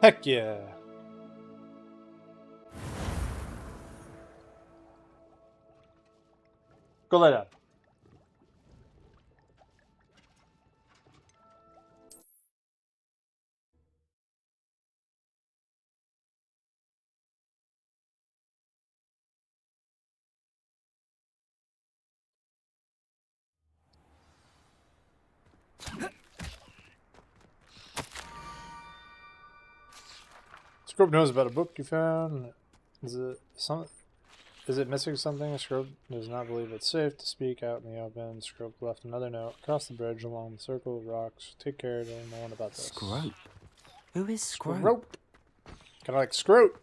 Heck yeah. Go lay down. Scrub knows about a book you found. Is it missing something? Scrub does not believe it's safe to speak out in the open. Scrub left another note across the bridge along the circle of rocks. Take care to anyone about this. Scrope? Who is Scrope? Scrope. Kind of like Scrope.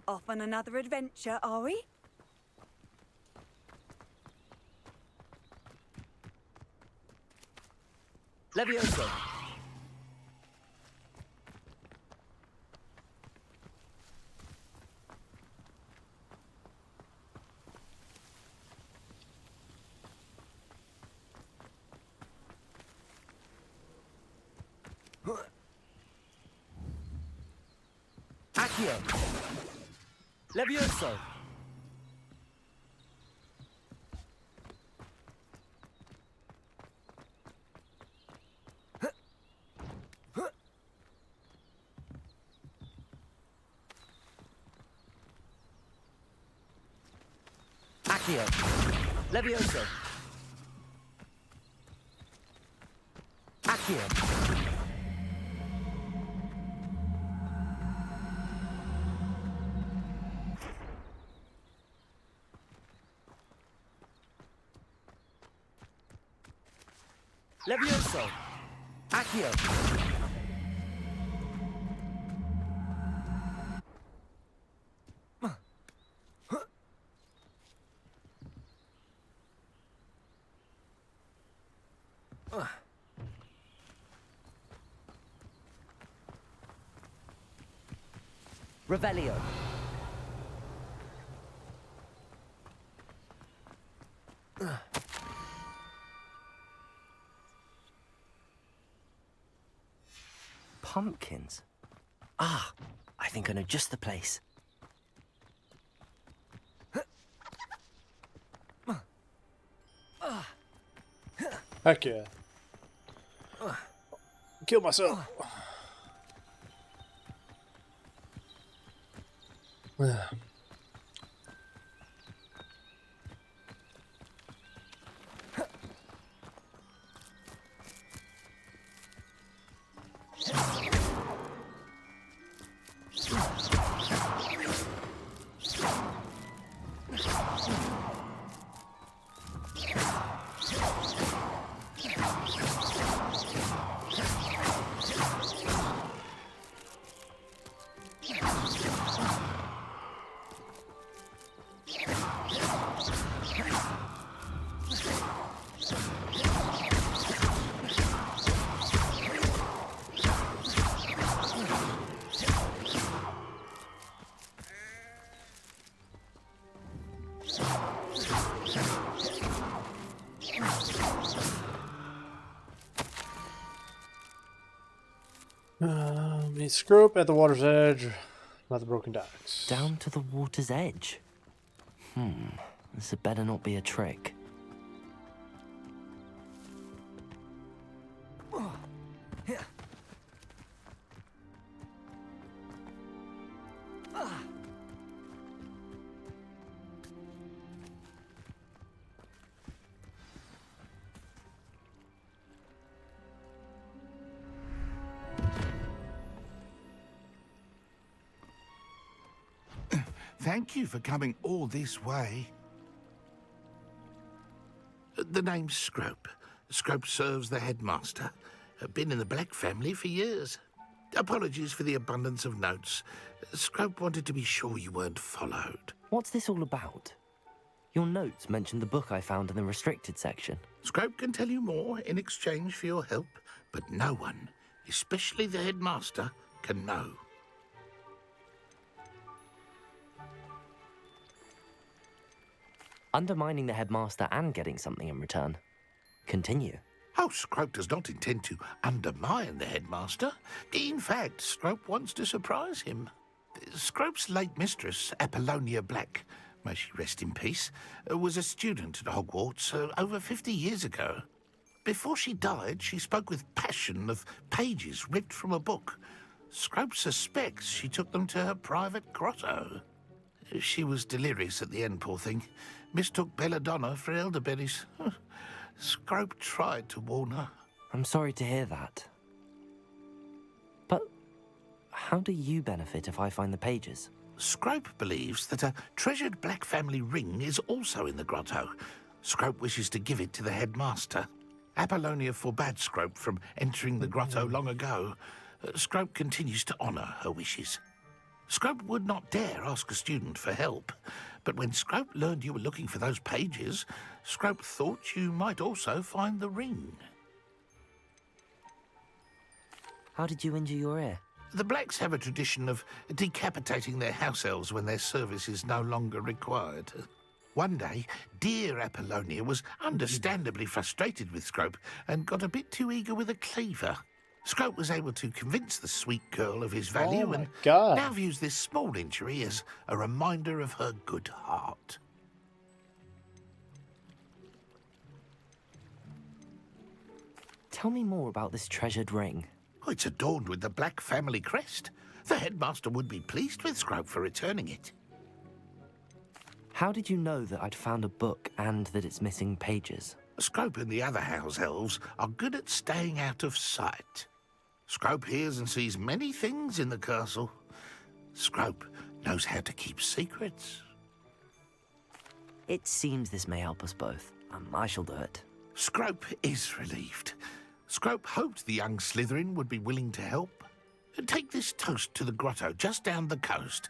Off on another adventure, are we? Levioso. Accio. Levioso. Accio. Levioso. Accio. Levioso. Accio. Revelio. Pumpkins. Ah, I think I know just the place. Heck yeah. Kill myself. Meet Scrope at the water's edge, not the broken docks. Down to the water's edge. This had better not be a trick. Thank you for coming all this way. The name's Scrope. Scrope serves the headmaster. Been in the Black family for years. Apologies for the abundance of notes. Scrope wanted to be sure you weren't followed. What's this all about? Your notes mentioned the book I found in the restricted section. Scrope can tell you more in exchange for your help, but no one, especially the headmaster, can know. Undermining the headmaster and getting something in return. Continue. Oh, Scrope does not intend to undermine the headmaster. In fact, Scrope wants to surprise him. Scrope's late mistress, Apollonia Black, may she rest in peace, was a student at Hogwarts over 50 years ago. Before she died, she spoke with passion of pages ripped from a book. Scrope suspects she took them to her private grotto. She was delirious at the end, poor thing. Mistook belladonna for elderberries. Scrope tried to warn her. I'm sorry to hear that. But how do you benefit if I find the pages? Scrope believes that a treasured black family ring is also in the grotto. Scrope wishes to give it to the headmaster. Apollonia forbade Scrope from entering the grotto long ago. Scrope continues to honour her wishes. Scrope would not dare ask a student for help, but when Scrope learned you were looking for those pages, Scrope thought you might also find the ring. How did you injure your ear? The Blacks have a tradition of decapitating their house elves when their service is no longer required. One day, dear Apollonia was understandably frustrated with Scrope and got a bit too eager with a cleaver. Scrope was able to convince the sweet girl of his value and now views this small injury as a reminder of her good heart. Tell me more about this treasured ring. Oh, it's adorned with the Black family crest. The headmaster would be pleased with Scrope for returning it. How did you know that I'd found a book and that it's missing pages? Scrope and the other house elves are good at staying out of sight. Scrope hears and sees many things in the castle. Scrope knows how to keep secrets. It seems this may help us both. I shall do it. Scrope is relieved. Scrope hoped the young Slytherin would be willing to help. Take this toast to the grotto just down the coast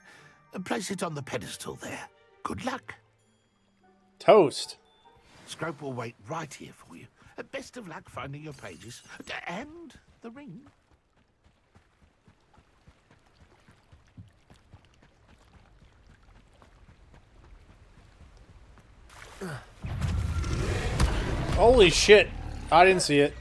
and place it on the pedestal there. Good luck. Toast. Scrope will wait right here for you. Best of luck finding your pages and the ring. Holy shit. I didn't see it.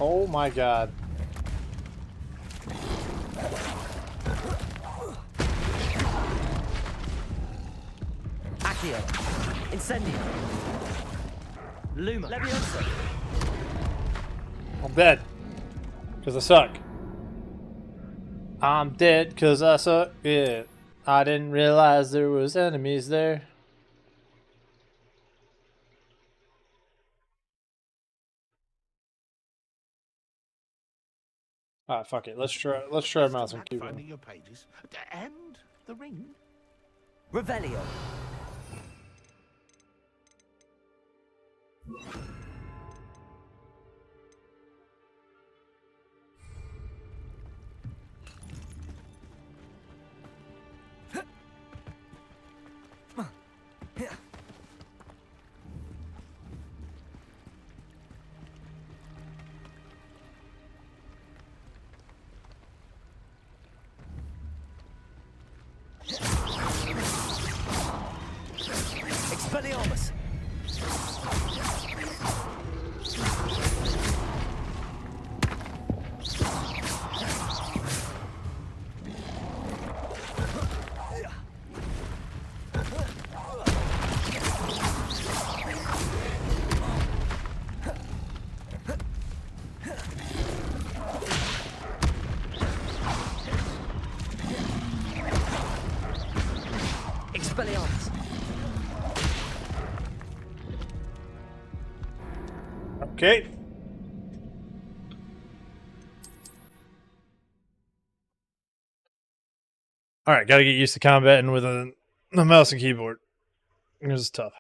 Oh my god. Accio. Incendio. Luma. Leviosa. I'm dead. Because I suck. I'm dead because I suck. Yeah. I didn't realize there was enemies there. Alright, fuck it. Let's try mouse and keyboard. Finding your pages and the ring. Revelio. Expelliarmus. Expelliarmus. Okay. Alright, gotta get used to combating with a mouse and keyboard. This is tough.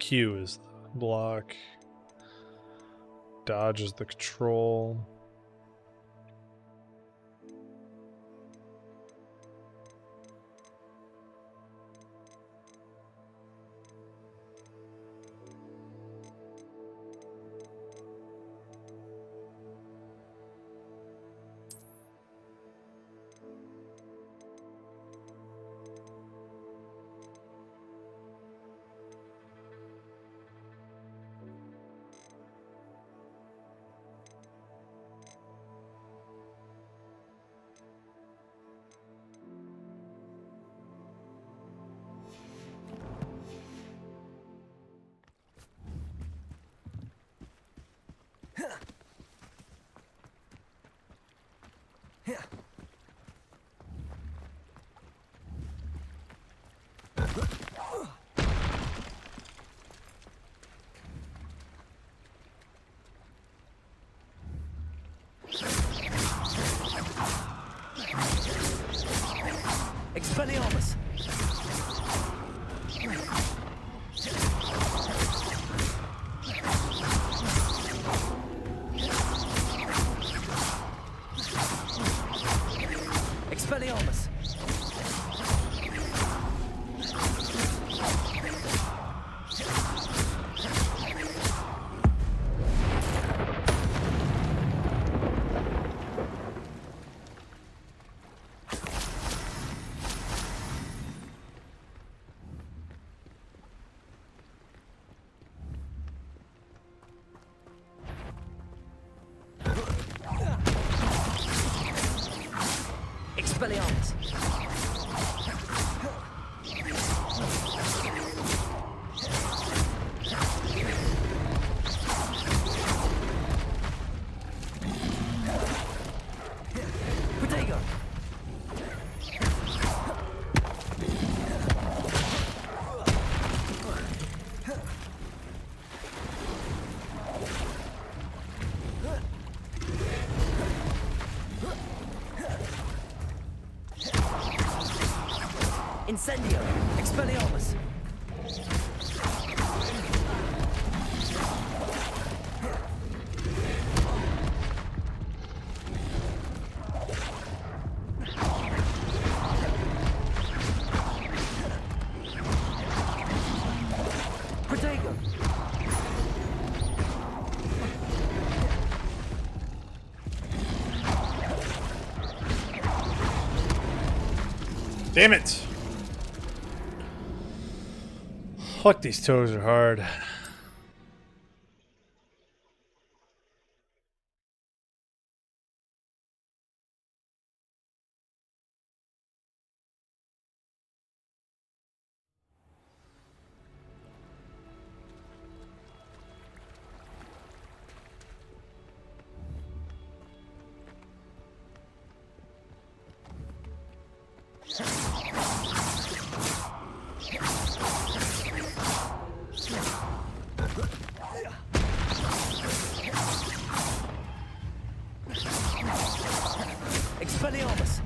Q is the block. Dodge is the control. Expelliarmus! Expelliarmus! Expelliarmus! Protego! Incendio! Expelliarmus! Protego! Damn it! Fuck, these toes are hard. Expelliarmus!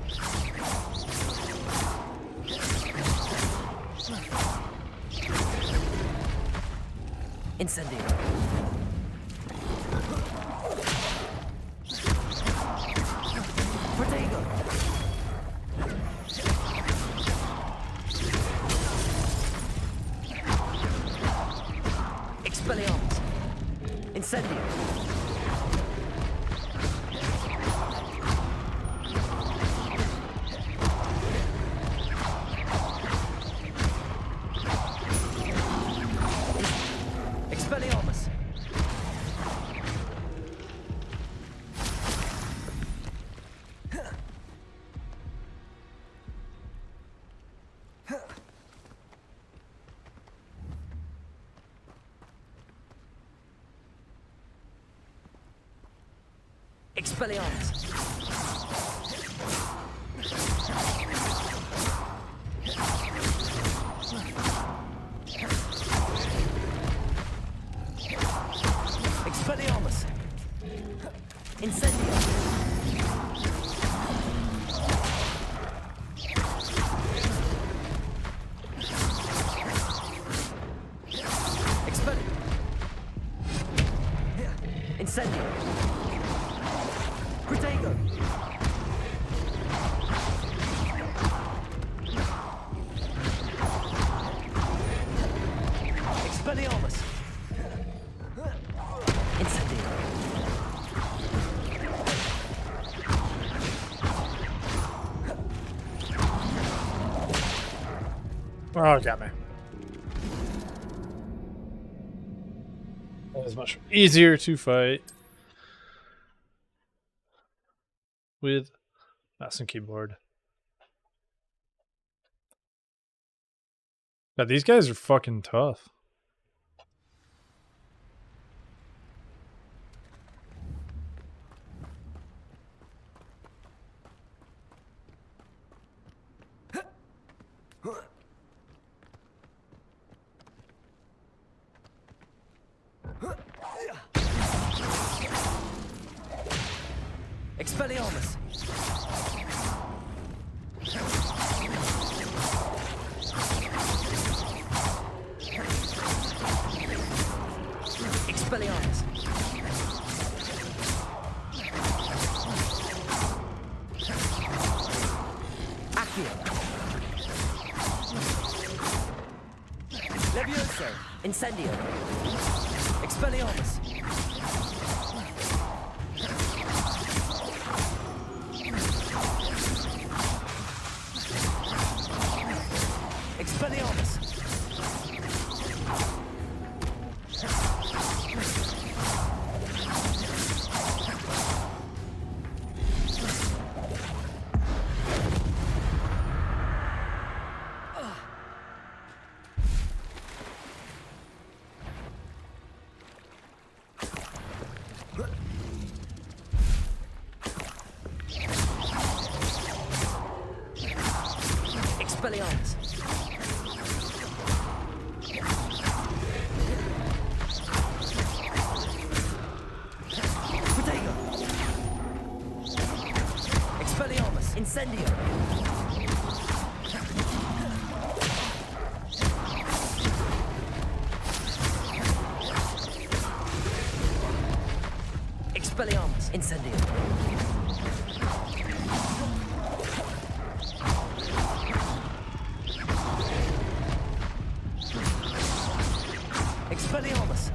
Incendio! Protego! Expelliarmus! Incendio! Expelliarmus! Expelliarmus! Expelliarmus! Incendio! Incendio. Protego. Expelliarmus. Incendio. Oh, got me. That is much easier to fight with mouse and keyboard. Now, these guys are fucking tough. Expelliarmus. Expelliarmus. Accio. Levioso. Incendio. Expelliarmus. Expelliarmus. Expelliarmus. Protego. Expelliarmus. Incendio. Expelliarmus. Incendio. Expelliarmus.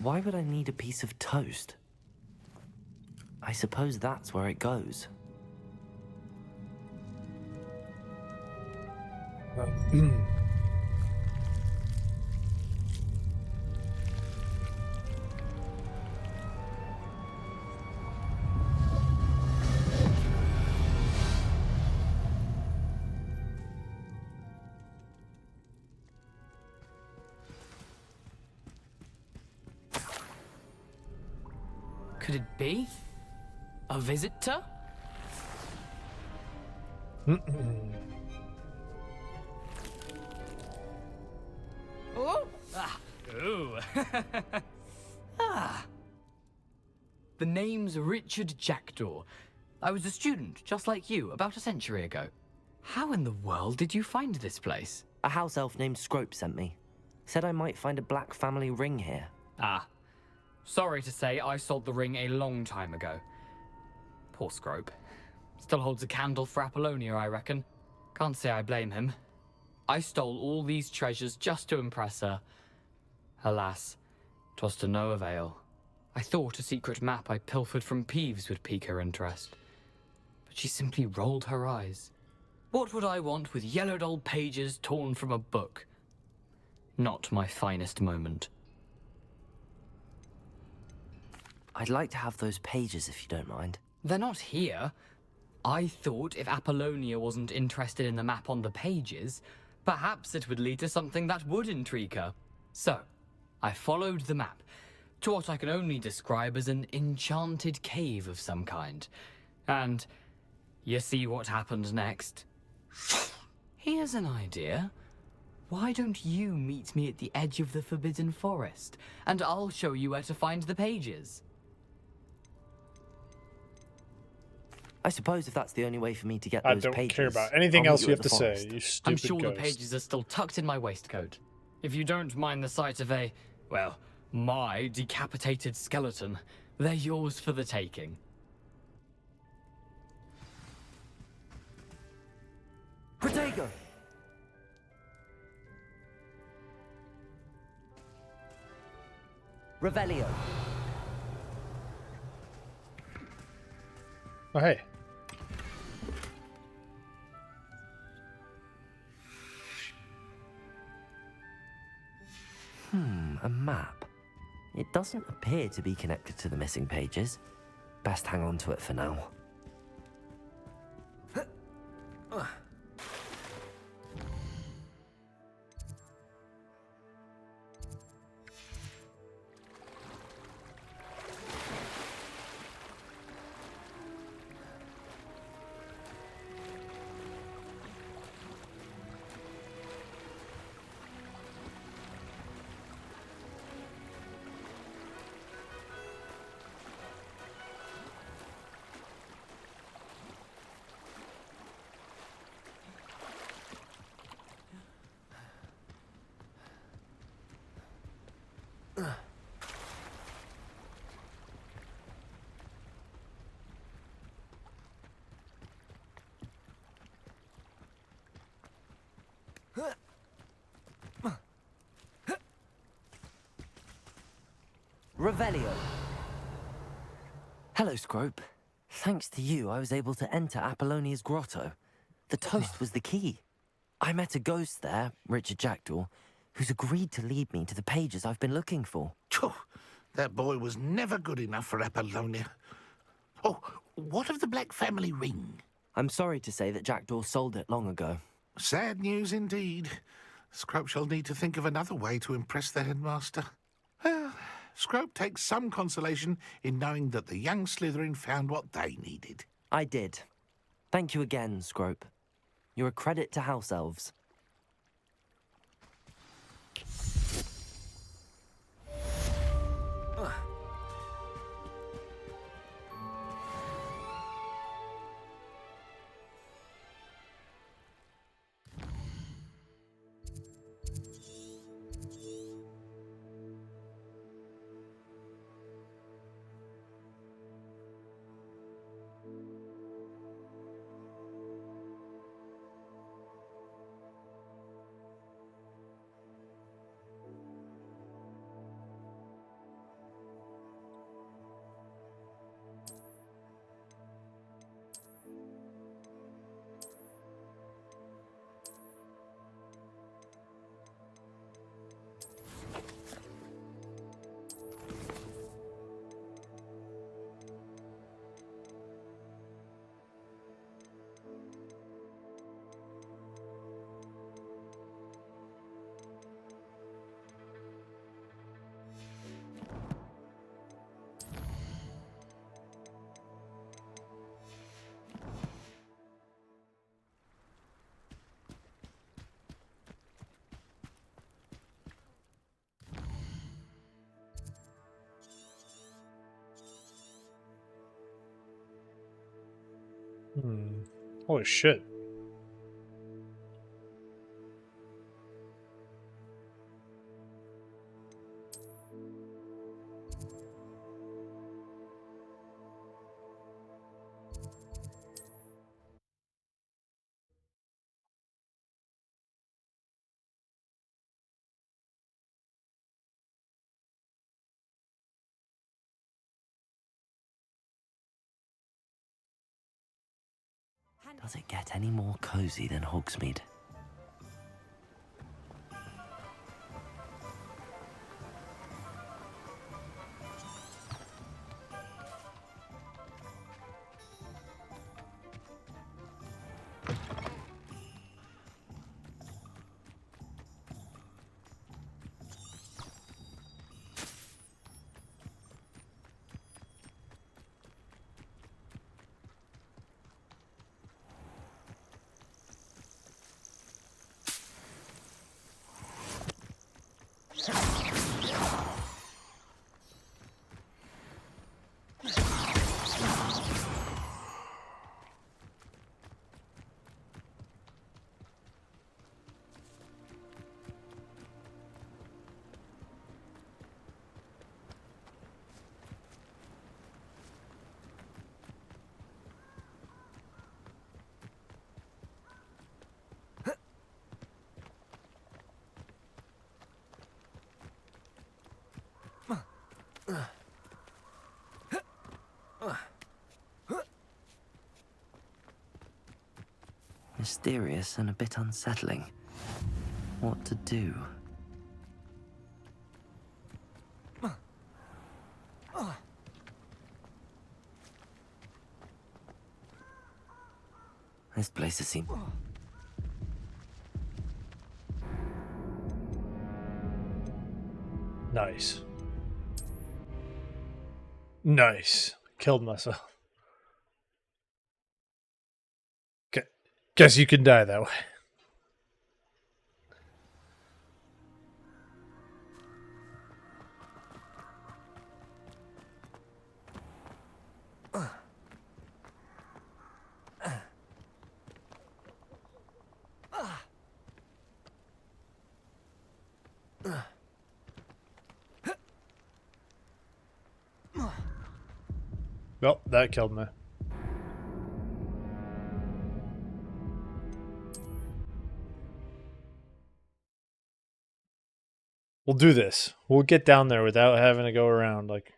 Why would I need a piece of toast? I suppose that's where it goes. Could it be? A visitor? Oh! Ah! Ooh! Ah! The name's Richard Jackdaw. I was a student, just like you, about a century ago. How in the world did you find this place? A house elf named Scrope sent me. Said I might find a black family ring here. Ah. Sorry to say, I sold the ring a long time ago. Poor Scrope. Still holds a candle for Apollonia, I reckon. Can't say I blame him. I stole all these treasures just to impress her. Alas, 'twas to no avail. I thought a secret map I pilfered from Peeves would pique her interest. But she simply rolled her eyes. What would I want with yellowed old pages torn from a book? Not my finest moment. I'd like to have those pages if you don't mind. They're not here. I thought if Apollonia wasn't interested in the map on the pages, perhaps it would lead to something that would intrigue her. So, I followed the map to what I can only describe as an enchanted cave of some kind. And you see what happened next? Here's an idea. Why don't you meet me at the edge of the Forbidden Forest, and I'll show you where to find the pages? I suppose if that's the only way for me to get I those don't pages, care about anything I'll else meet you at have the to forest. say, you stupid I'm sure ghost. the pages are still tucked in my waistcoat. If you don't mind the sight of a, well, my decapitated skeleton, they're yours for the taking. Protego! Revelio. Oh, hey. A map. It doesn't appear to be connected to the missing pages. Best hang on to it for now. Revelio. Hello, Scrope. Thanks to you, I was able to enter Apollonia's grotto. The toast was the key. I met a ghost there, Richard Jackdaw, who's agreed to lead me to the pages I've been looking for. Phew, that boy was never good enough for Apollonia. Oh, what of the Black family ring? I'm sorry to say that Jackdaw sold it long ago. Sad news indeed. Scrope shall need to think of another way to impress the headmaster. Well, Scrope takes some consolation in knowing that the young Slytherin found what they needed. I did. Thank you again, Scrope. You're a credit to House Elves. Holy shit. Does it get any more cozy than Hogsmeade? Mysterious and a bit unsettling. What to do? This place has seen... Nice. Nice. Killed myself. Guess you can die that way. Well, that killed me. We'll do this. We'll get down there without having to go around like...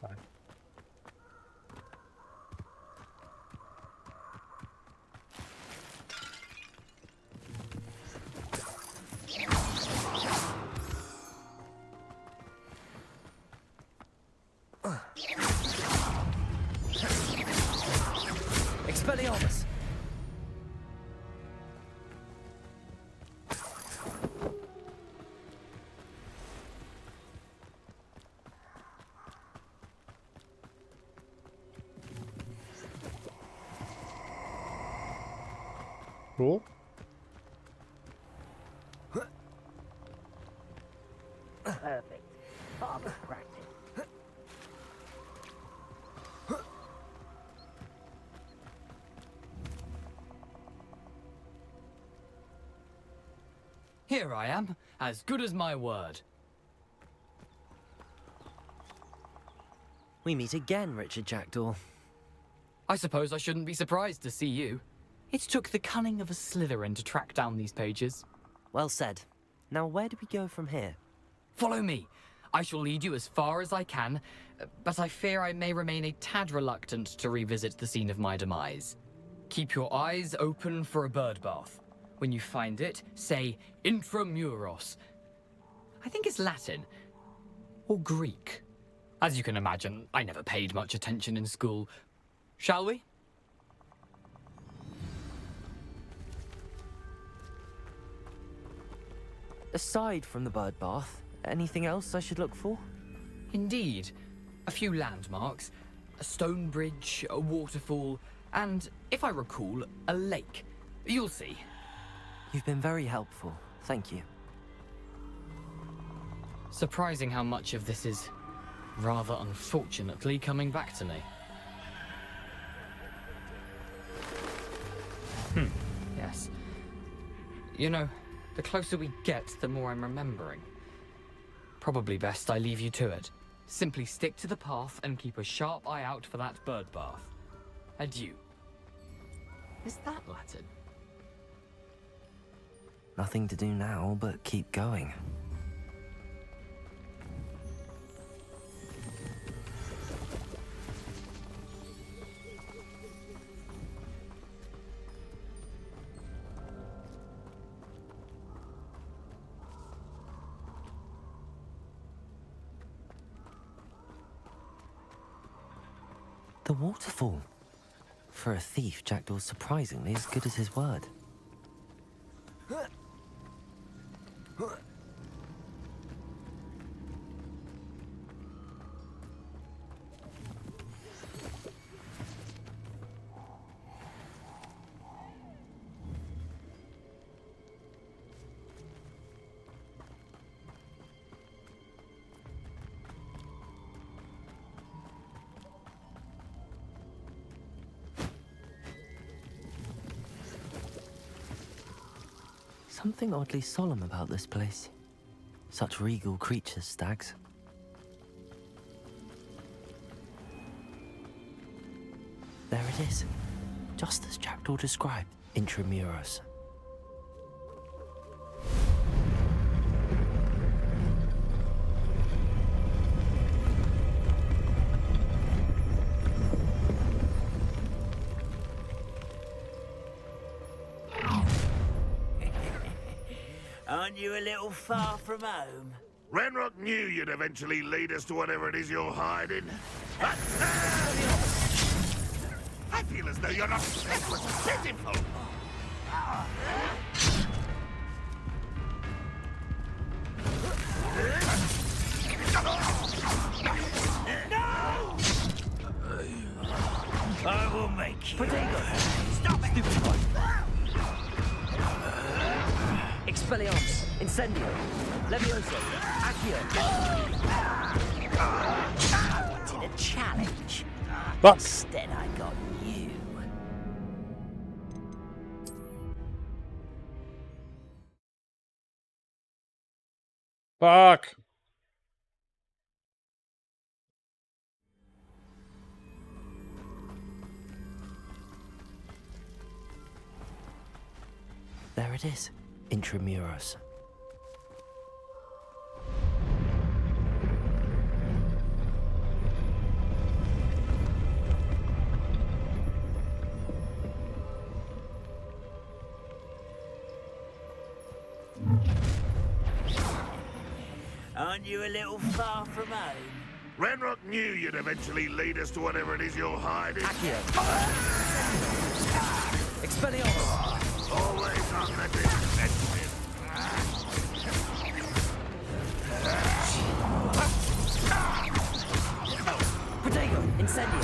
Fine. Expelliarmus! Cool. Perfect. Father practice. Here I am, as good as my word. We meet again, Richard Jackdaw. I suppose I shouldn't be surprised to see you. It took the cunning of a Slytherin to track down these pages. Well said. Now where do we go from here? Follow me. I shall lead you as far as I can, but I fear I may remain a tad reluctant to revisit the scene of my demise. Keep your eyes open for a bird bath. When you find it, say intramuros. I think it's Latin. Or Greek. As you can imagine, I never paid much attention in school. Shall we? Aside from the bird bath, anything else I should look for? Indeed. A few landmarks. A stone bridge, a waterfall, and, if I recall, a lake. You'll see. You've been very helpful. Thank you. Surprising how much of this is, rather unfortunately, coming back to me. Yes. You know, the closer we get, the more I'm remembering. Probably best I leave you to it. Simply stick to the path and keep a sharp eye out for that bird bath. Adieu. Is that Latin? Nothing to do now but keep going. The waterfall. For a thief, Jackdaw's surprisingly as good as his word. Something oddly solemn about this place. Such regal creatures, stags. There it is. Just as Jackdaw described, intramuros. Aren't you a little far from home? Ranrock knew you'd eventually lead us to whatever it is you're hiding. I feel as though your upset was pitiful. I will make you. Potato! Stop it! Stupid one! Expelliarmus! Incendio! Levioso! Accio! I wanted a challenge. Fuck. Instead, I got you. Fuck. There it is. Intramuros. Aren't you a little far from home? Ranrock knew you'd eventually lead us to whatever it is you're hiding. Accio! Expelliarmus! Always on the defensive. Potato! Incendio!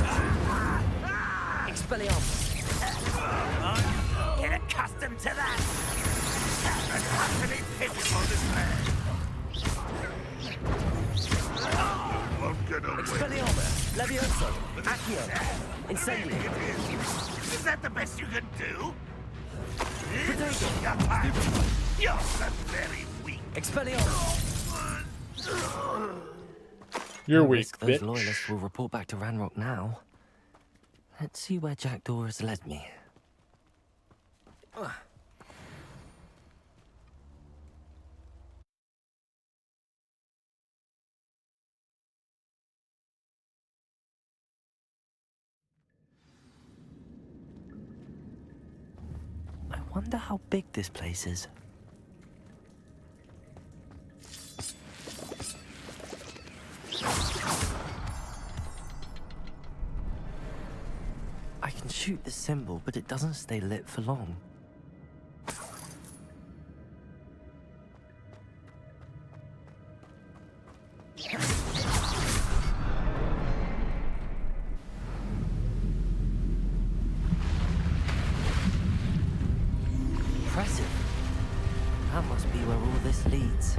Expelliarmus! Get accustomed to that. Utterly pitiful display. Won't get away. Expelliarmus! Levioso! Accio! Incendio! Is that the best you can do? Potato! You're so very weak. Expelliarmus! You're No weak, risk those bitch. loyalists will report back to Ranrock now. Let's see where Jackdaw has led me. I wonder how big this place is. I can shoot the symbol, but it doesn't stay lit for long. Impressive. That must be where all this leads.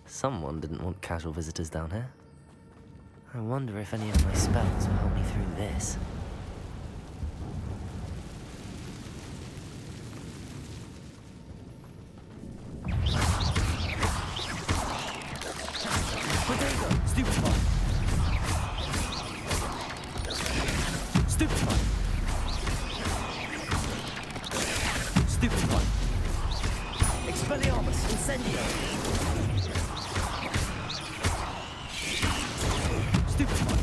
Someone didn't want casual visitors down here. I wonder if any of my spells will help me through this. Potato! Stupefy! Stupefy! Stupefy! Expelliarmus! Incendio! Stupefy!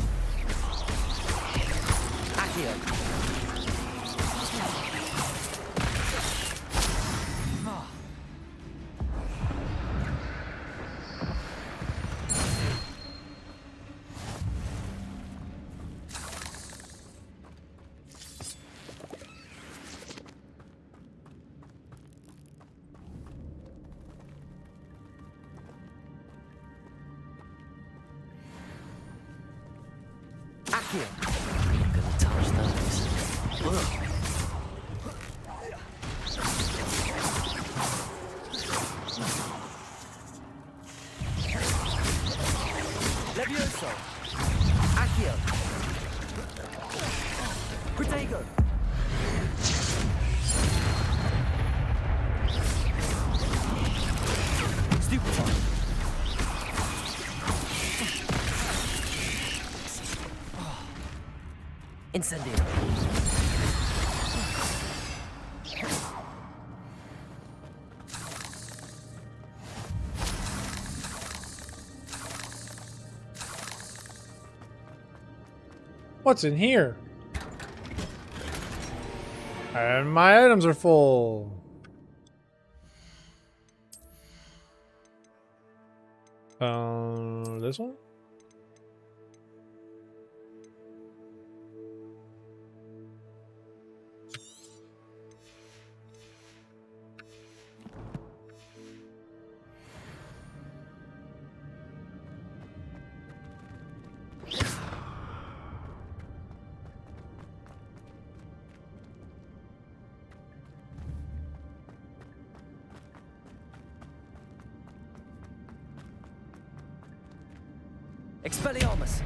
Accio! Accio! I'm gonna touch those. Ugh. Levioso! Accio! Protego! Stupefy! Incendio! What's in here? And my items are full. This one? Expelliarmus!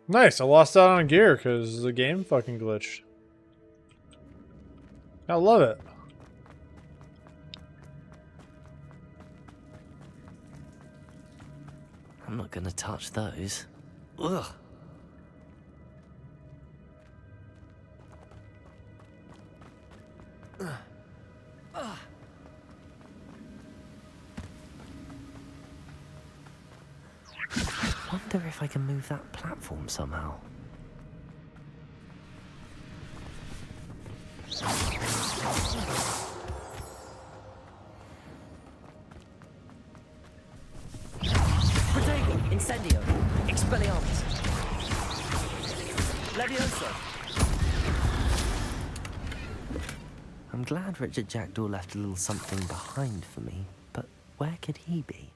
Nice, I lost out on gear because the game fucking glitched. I love it. I'm not gonna touch those. Ugh. Wonder if I can move that platform somehow. Protego, Incendio, Expelliarmus. Levioso. I'm glad Richard Jackdaw left a little something behind for me, but where could he be?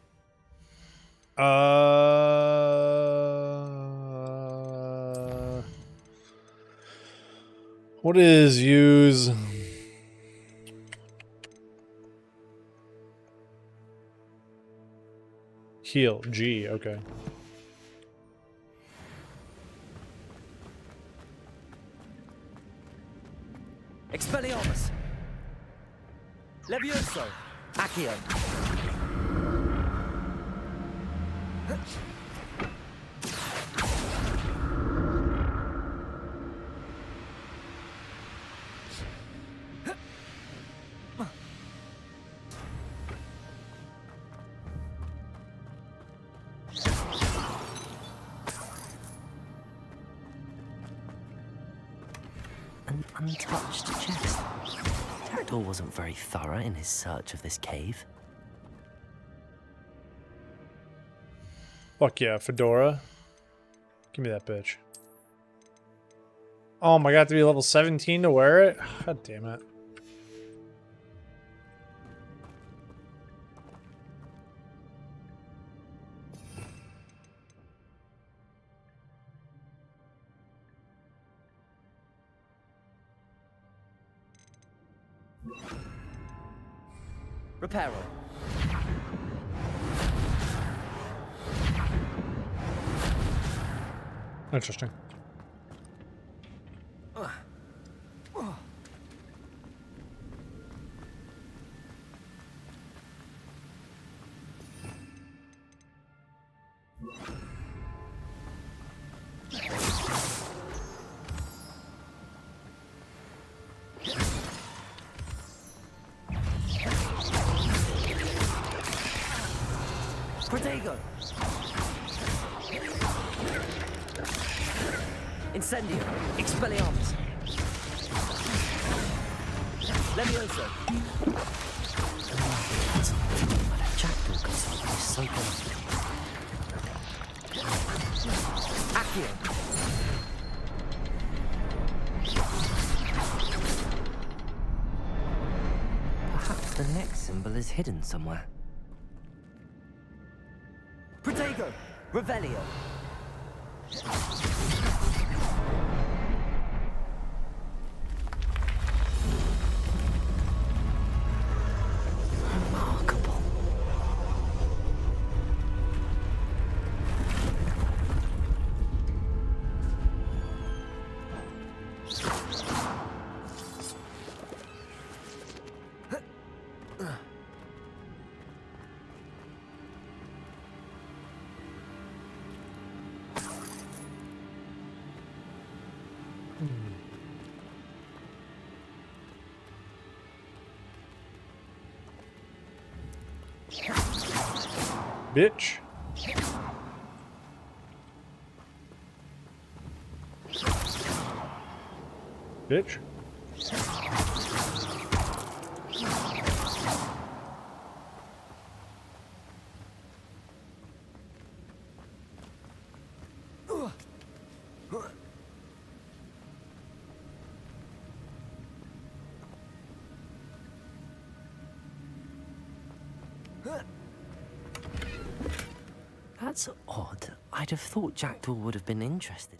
What is use? Heal, G, okay. Expelliarmus. Levioso. Accio. An untouched chest. Jackdaw wasn't very thorough in his search of this cave. Fuck yeah, fedora. Give me that bitch. Oh my god, to be level 17 to wear it? God damn it. Reparo. Interesting. Protego. Incendio. Expelliarmus. Levioso. Jackdaw could solve this so good. Accio. Perhaps the next symbol is hidden somewhere. Protego. Revelio. Bitch. Bitch. That's odd. I'd have thought Jackdaw would have been interested in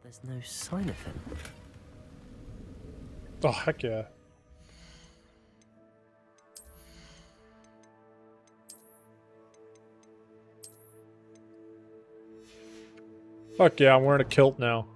this. There's no sign of him. Oh, heck yeah. Fuck yeah, I'm wearing a kilt now.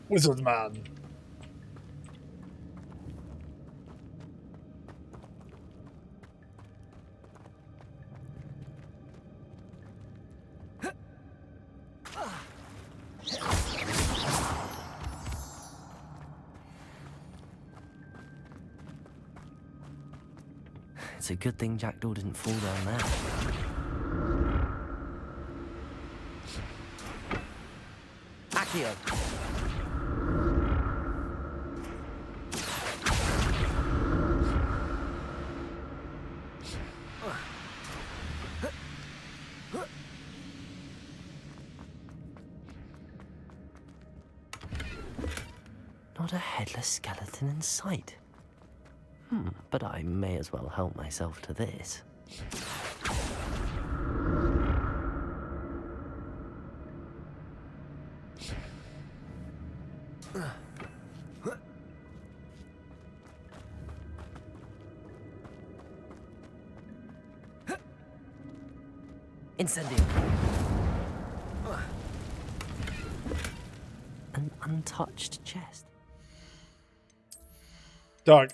Wizard man. It's a good thing Jackdaw didn't fall down there. Accio! Not a headless skeleton in sight. But I may as well help myself to this. Incendio. An untouched chest. Dog.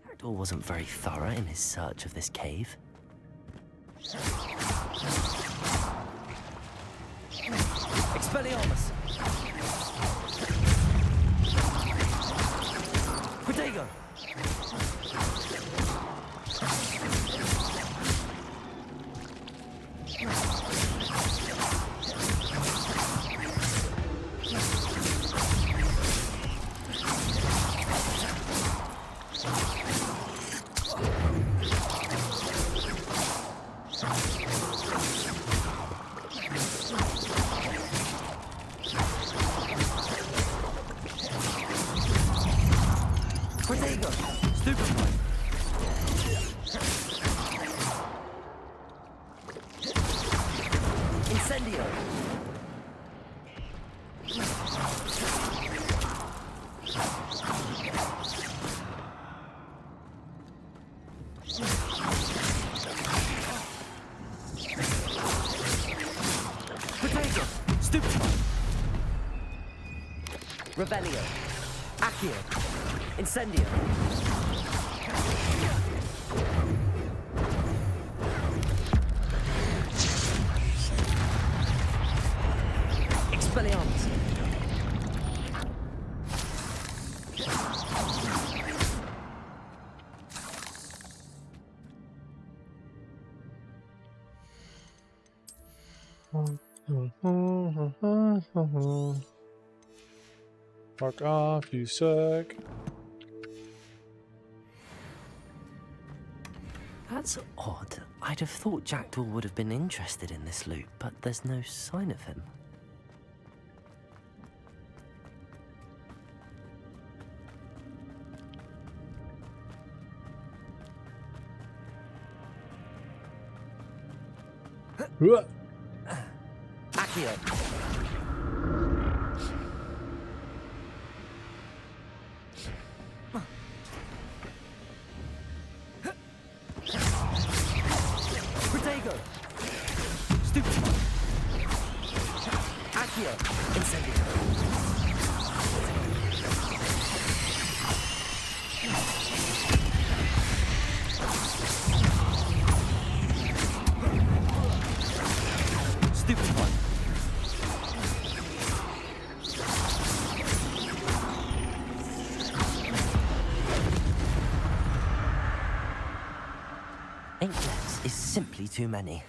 Jackdaw wasn't very thorough in his search of this cave. Expelliarmus! Protego! Protego! Stupefy! Incendio! Protego! Stupefy! Revelio! Accio! Incendio! Expelliarmus! Fuck off, you suck. That's odd. I'd have thought Jackdaw would have been interested in this loot, but there's no sign of him. Accio! Protego! Stupefy! Accio! Incendio! Stupefy! Inklets is simply too many.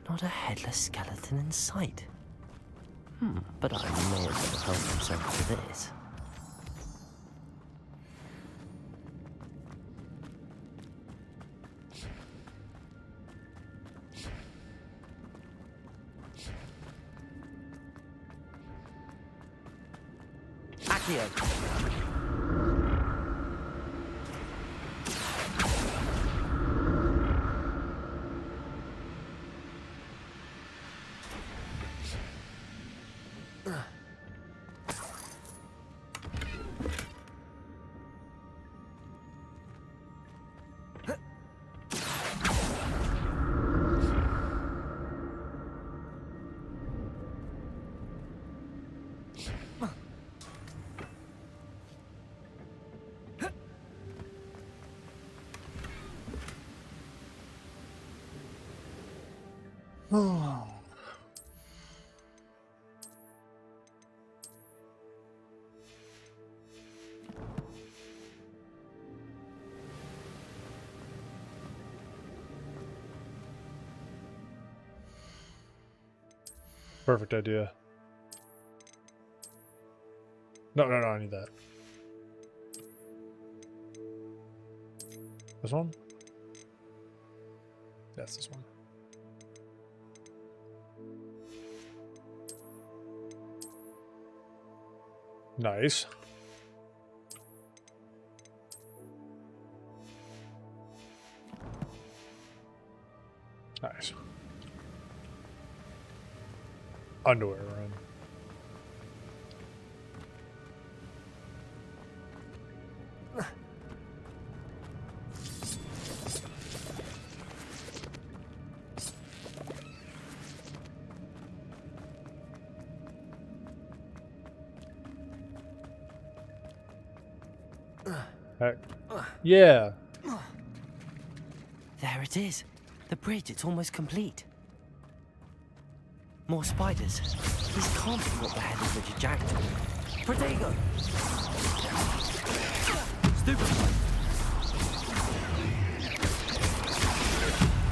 Not a headless skeleton in sight. But I may as well help myself to this. Accio! Perfect idea. No, I need that. This one? That's this one. Nice. Nice. Underwear run. Heck. Yeah. There it is. The bridge, it's almost complete. More spiders. These can't be what the head of Richard Jackdaw. Protego! Stupefy!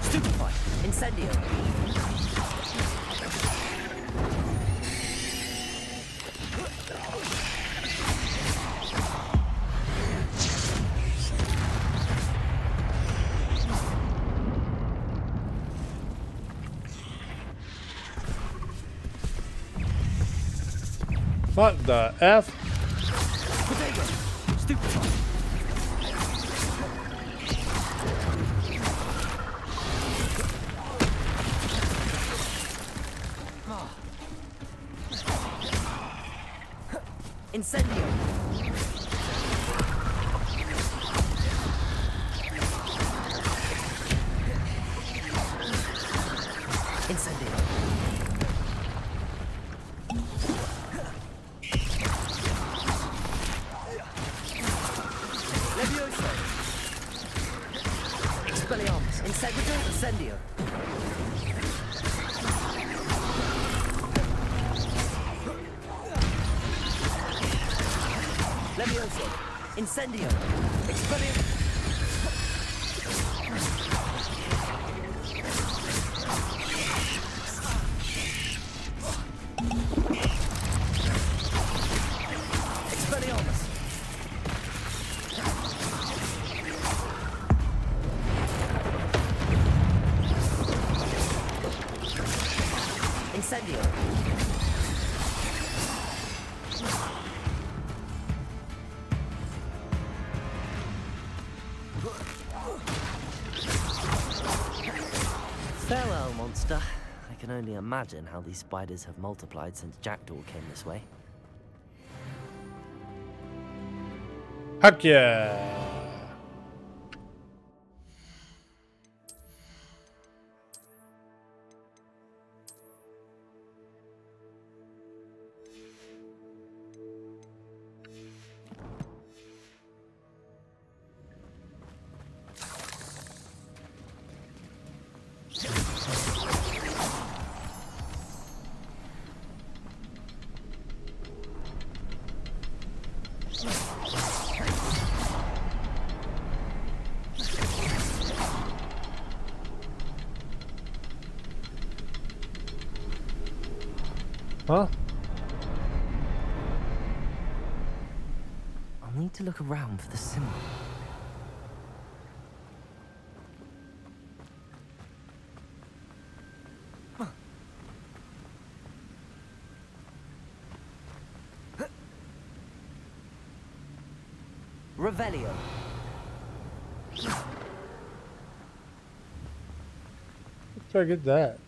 Stupefy! Incendio! What the F? Protego! Stupefy! Incendio! Incendio! Levioso! Expelliarmus! Incendio! Levioso! Incendio! Expelliarmus! Expelliarmus! Incendio! Farewell, monster. I can only imagine how these spiders have multiplied since Jackdaw came this way. Heck yeah! Huh? I'll need to look around for the symbol. Revelio. Where did I get that?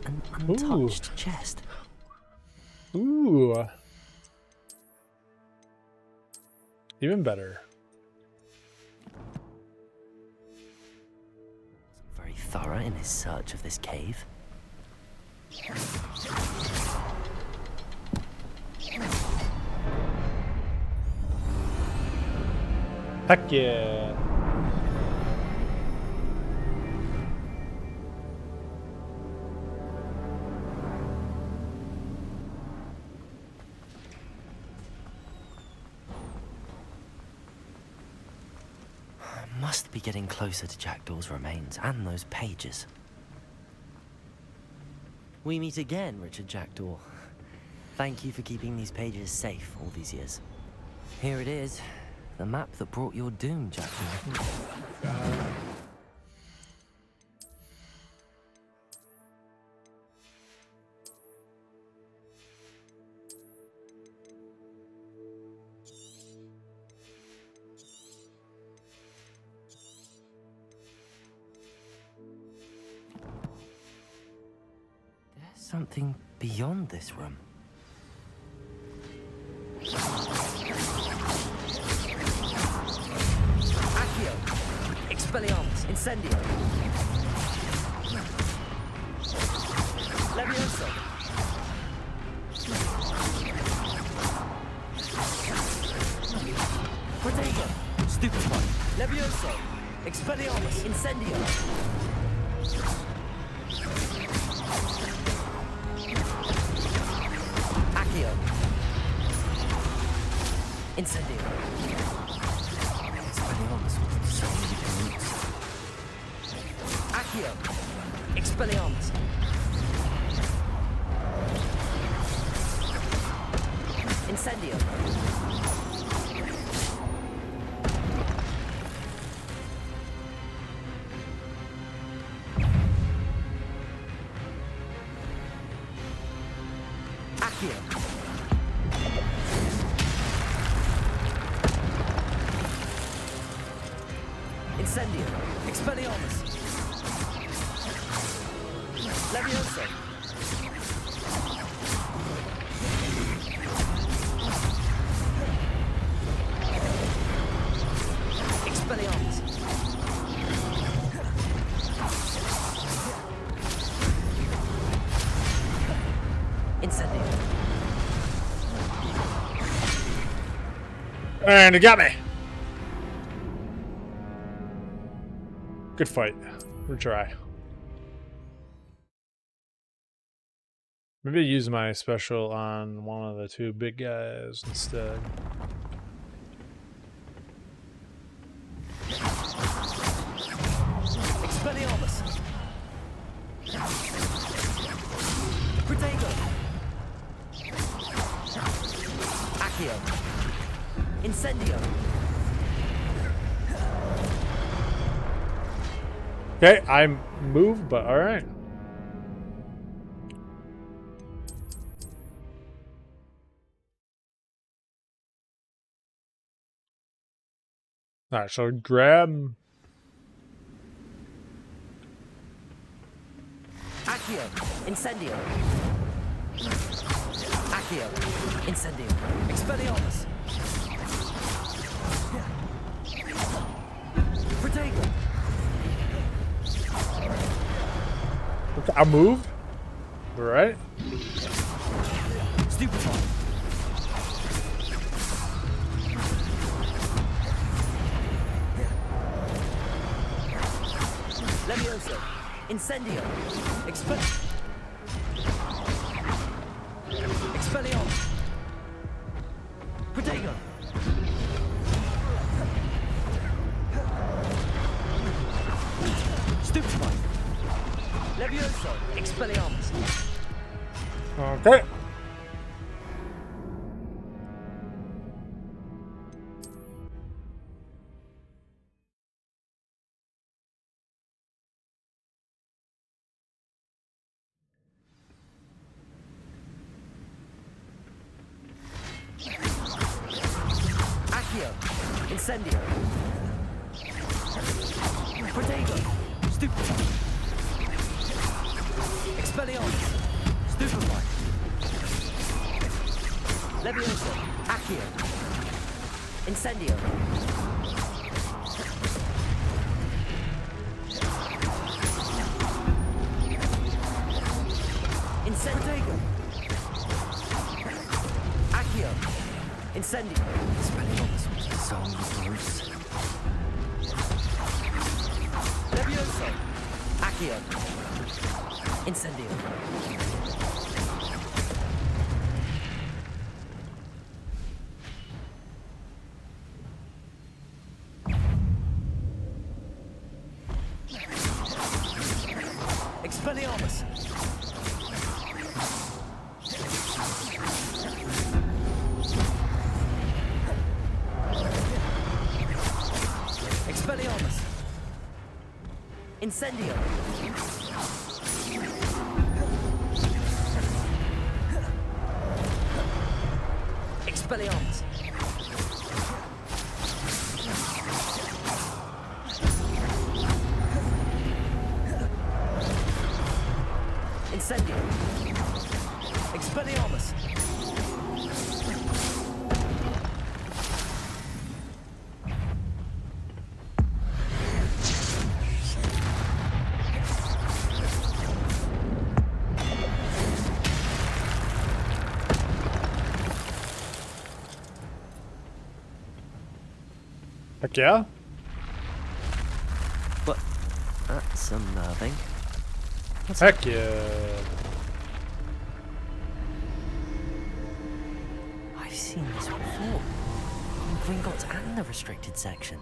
An untouched chest. Ooh. Even better. Very thorough in his search of this cave. Heck yeah. Must be getting closer to Jackdaw's remains and those pages. We meet again, Richard Jackdaw. Thank you for keeping these pages safe all these years. Here it is, the map that brought your doom, Jackdaw. Something beyond this room. Accio! Expelliarmus! Incendio! Levioso! Incendio. Expelliarmus was disarmed roots. Accio. Expelliarmus. Incendio. Accio. Incendio. Expelliarmus. Levioso. Expelliarmus. Incendio. And it got me. Good fight. We'll try. Maybe use my special on one of the two big guys instead. Expelliarmus. Protego. Accio. Incendio. Okay, I moved, but alright. Alright, so grab. Accio. Incendio. Accio. Incendio. Expelliarmus. Protego. Okay, I moved. Alright. Stupefy. Levioso. Incendio. Expelliarmus. Protego. Stupefy. Levioso. Expelliarmus. Okay. Accio. Incendio. Protego. Stupefy. Expelliarmus. Stupefy. Levioso. Accio. Incendio. Incendio. Accio. Incendio. Expelliarmus was disarmed roots. Levioso. Accio. Incendio. Expelliarmus. Expelliarmus. Incendio. Expelliarmus. Incendio. Expelliarmus. Heck yeah. What? That's unnerving. Heck yeah. I've seen this before. Gringotts and the restricted section.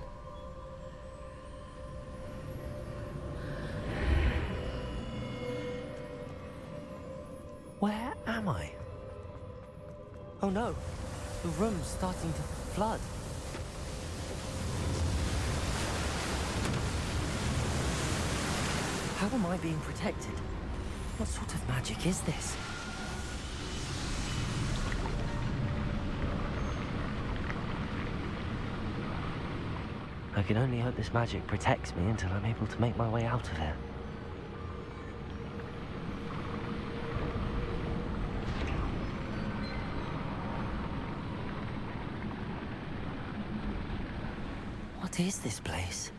Where am I? Oh no, the room's starting to flood. How am I being protected? What sort of magic is this? I can only hope this magic protects me until I'm able to make my way out of here. What is this place?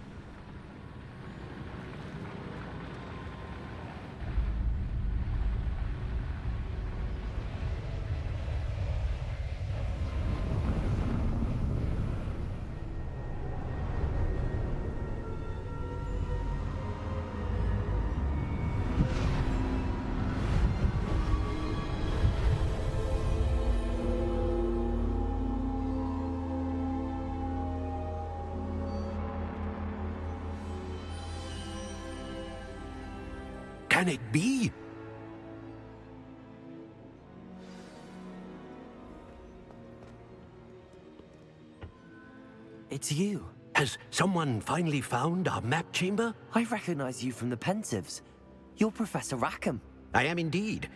Can it be? It's you. Has someone finally found our map chamber? I recognize you from the Pensives. You're Professor Rackham. I am indeed.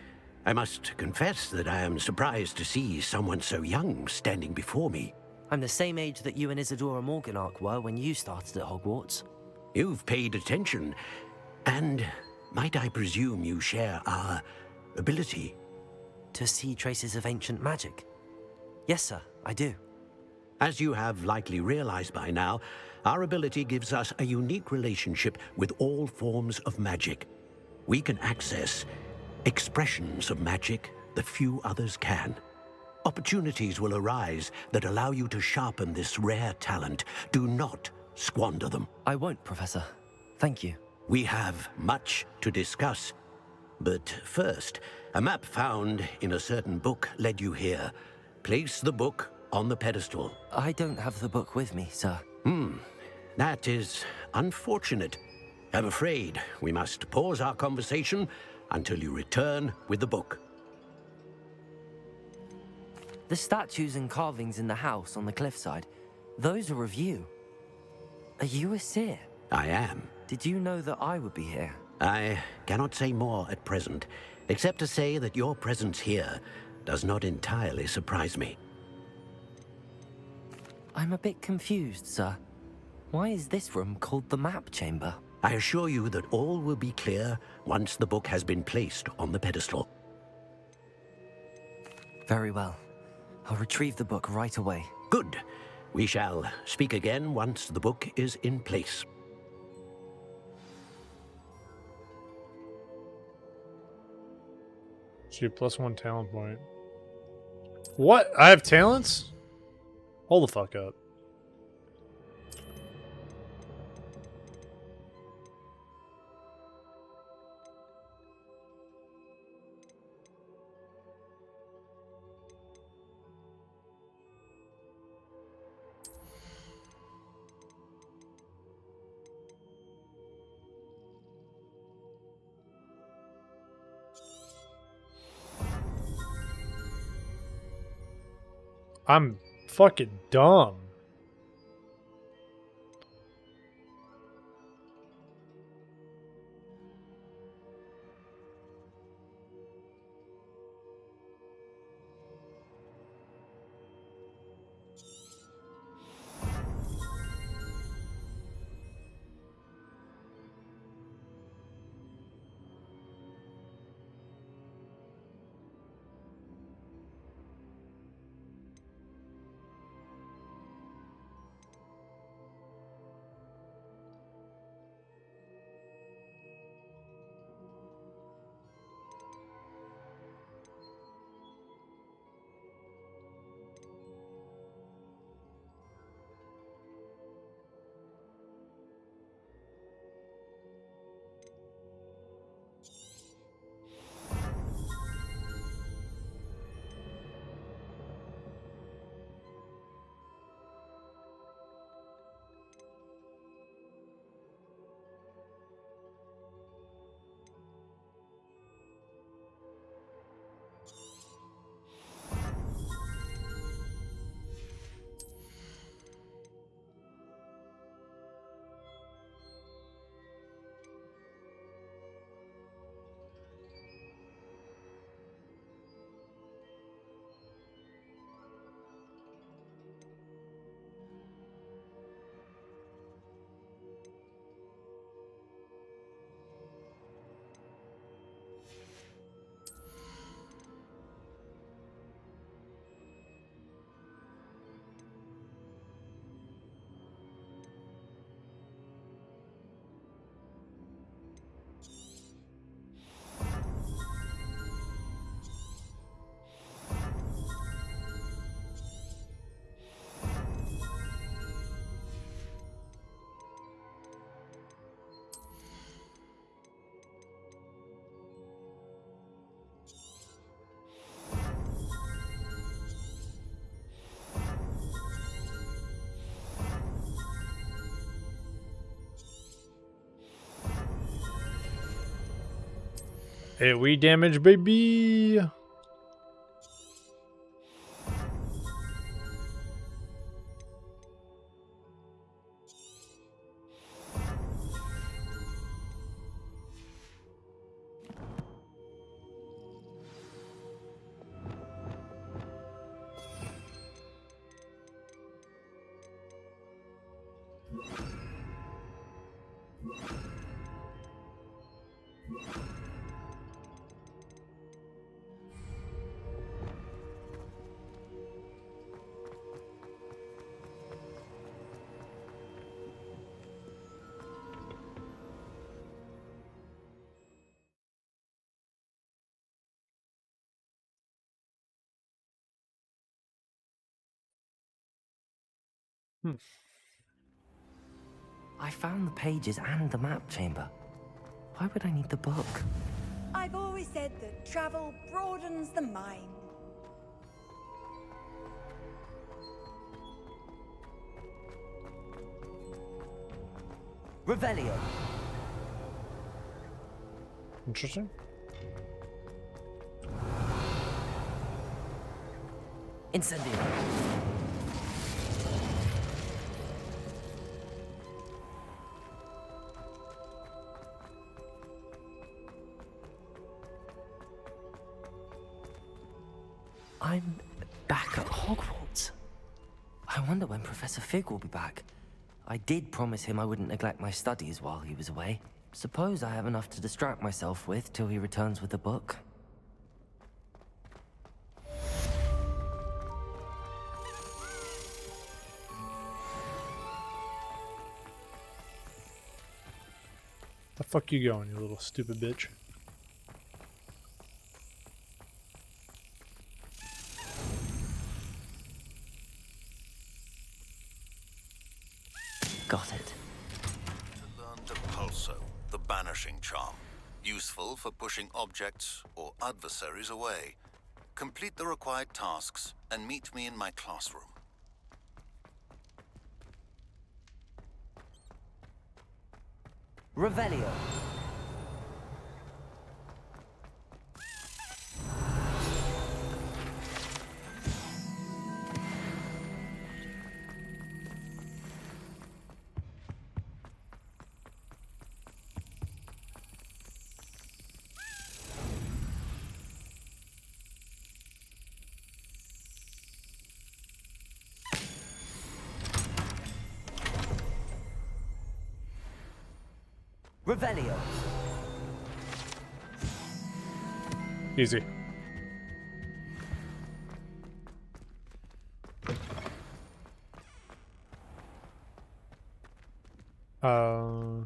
I must confess that I am surprised to see someone so young standing before me. I'm the same age that you and Isadora Morganach were when you started at Hogwarts. You've paid attention, and might I presume you share our ability? To see traces of ancient magic? Yes, sir, I do. As you have likely realized by now, our ability gives us a unique relationship with all forms of magic. We can access expressions of magic that few others can. Opportunities will arise that allow you to sharpen this rare talent. Do not squander them. I won't, Professor. Thank you. We have much to discuss. But first, a map found in a certain book led you here. Place the book on the pedestal. I don't have the book with me, sir. That is unfortunate. I'm afraid we must pause our conversation until you return with the book. The statues and carvings in the house on the cliffside, those are of you. Are you a seer? I am. Did you know that I would be here? I cannot say more at present, except to say that your presence here does not entirely surprise me. I'm a bit confused, sir. Why is this room called the map chamber? I assure you that all will be clear once the book has been placed on the pedestal. Very well. I'll retrieve the book right away. Good. We shall speak again once the book is in place. She +1 talent point. What? I have talents? Hold the fuck up. I'm fucking dumb. AoE damage, baby. I found the pages and the map chamber. Why would I need the book? I've always said that travel broadens the mind. Revelio. Interesting. Incendio. I'm back at Hogwarts. I wonder when Professor Fig will be back. I did promise him I wouldn't neglect my studies while he was away. Suppose I have enough to distract myself with till he returns with the book. The fuck you going, you little stupid bitch? Got it. To learn to Pulso, the banishing charm. Useful for pushing objects or adversaries away. Complete the required tasks and meet me in my classroom. Revelio. Revelio. Easy. Uh...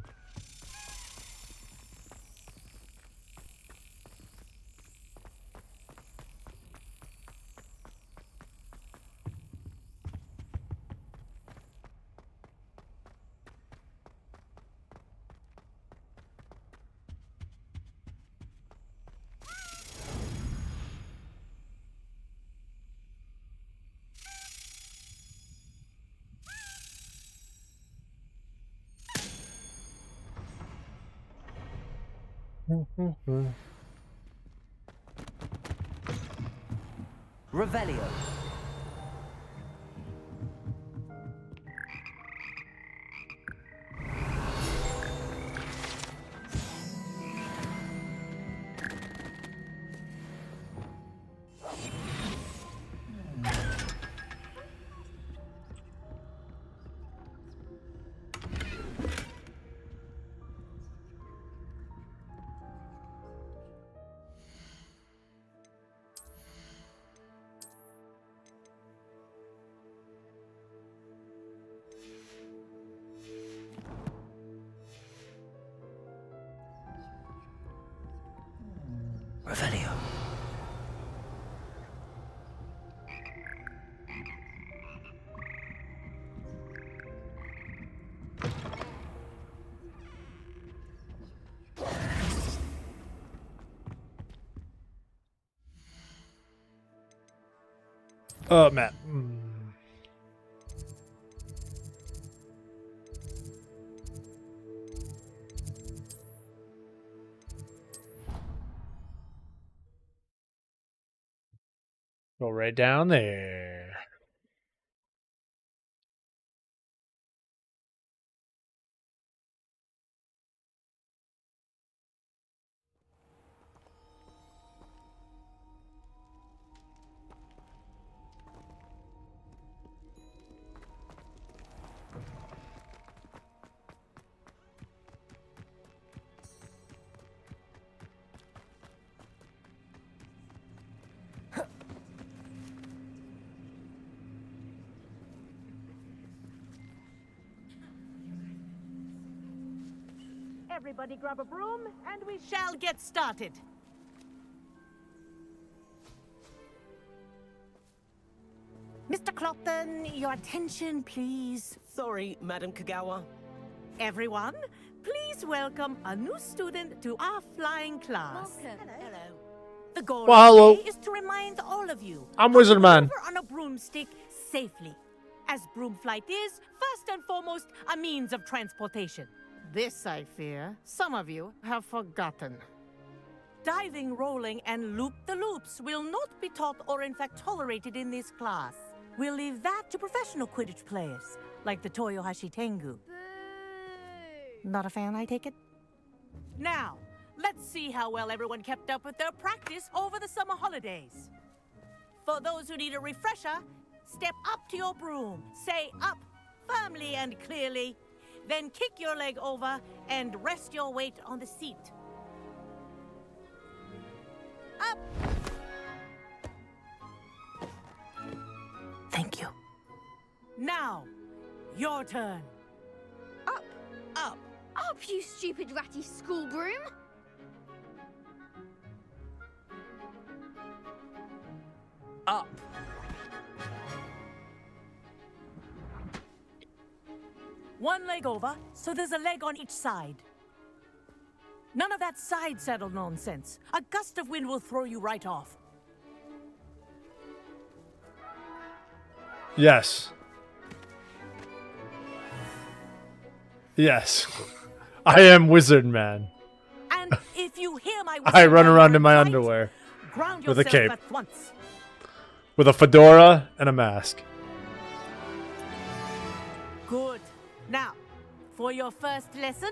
Revelio. Revelio. Matt. Go right down there. Everybody grab a broom, and we shall get started. Mr. Clopton, your attention, please. Sorry, Madam Kagawa. Everyone, please welcome a new student to our flying class. Hello. The goal Well, hello. of today is to remind all of you I'm how Wizard to Man. maneuver on a broomstick safely, as broom flight is, first and foremost, a means of transportation. This, I fear, some of you have forgotten. Diving, rolling, and loop-the-loops will not be taught or in fact tolerated in this class. We'll leave that to professional Quidditch players, like the Toyohashi Tengu. Not a fan, I take it? Now, let's see how well everyone kept up with their practice over the summer holidays. For those who need a refresher, step up to your broom, say up firmly and clearly, then kick your leg over and rest your weight on the seat. Up! Thank you. Now, your turn. Up, Up. up, you stupid ratty school broom! Up. One leg over, so there's a leg on each side. None of that side saddle nonsense. A gust of wind will throw you right off. Yes. Yes. I am Wizard Man. And if you hear my I run whistle around while in my you're in underwear flight, ground with a yourself cape. at once. with a fedora and a mask. Good. Now, for your first lesson,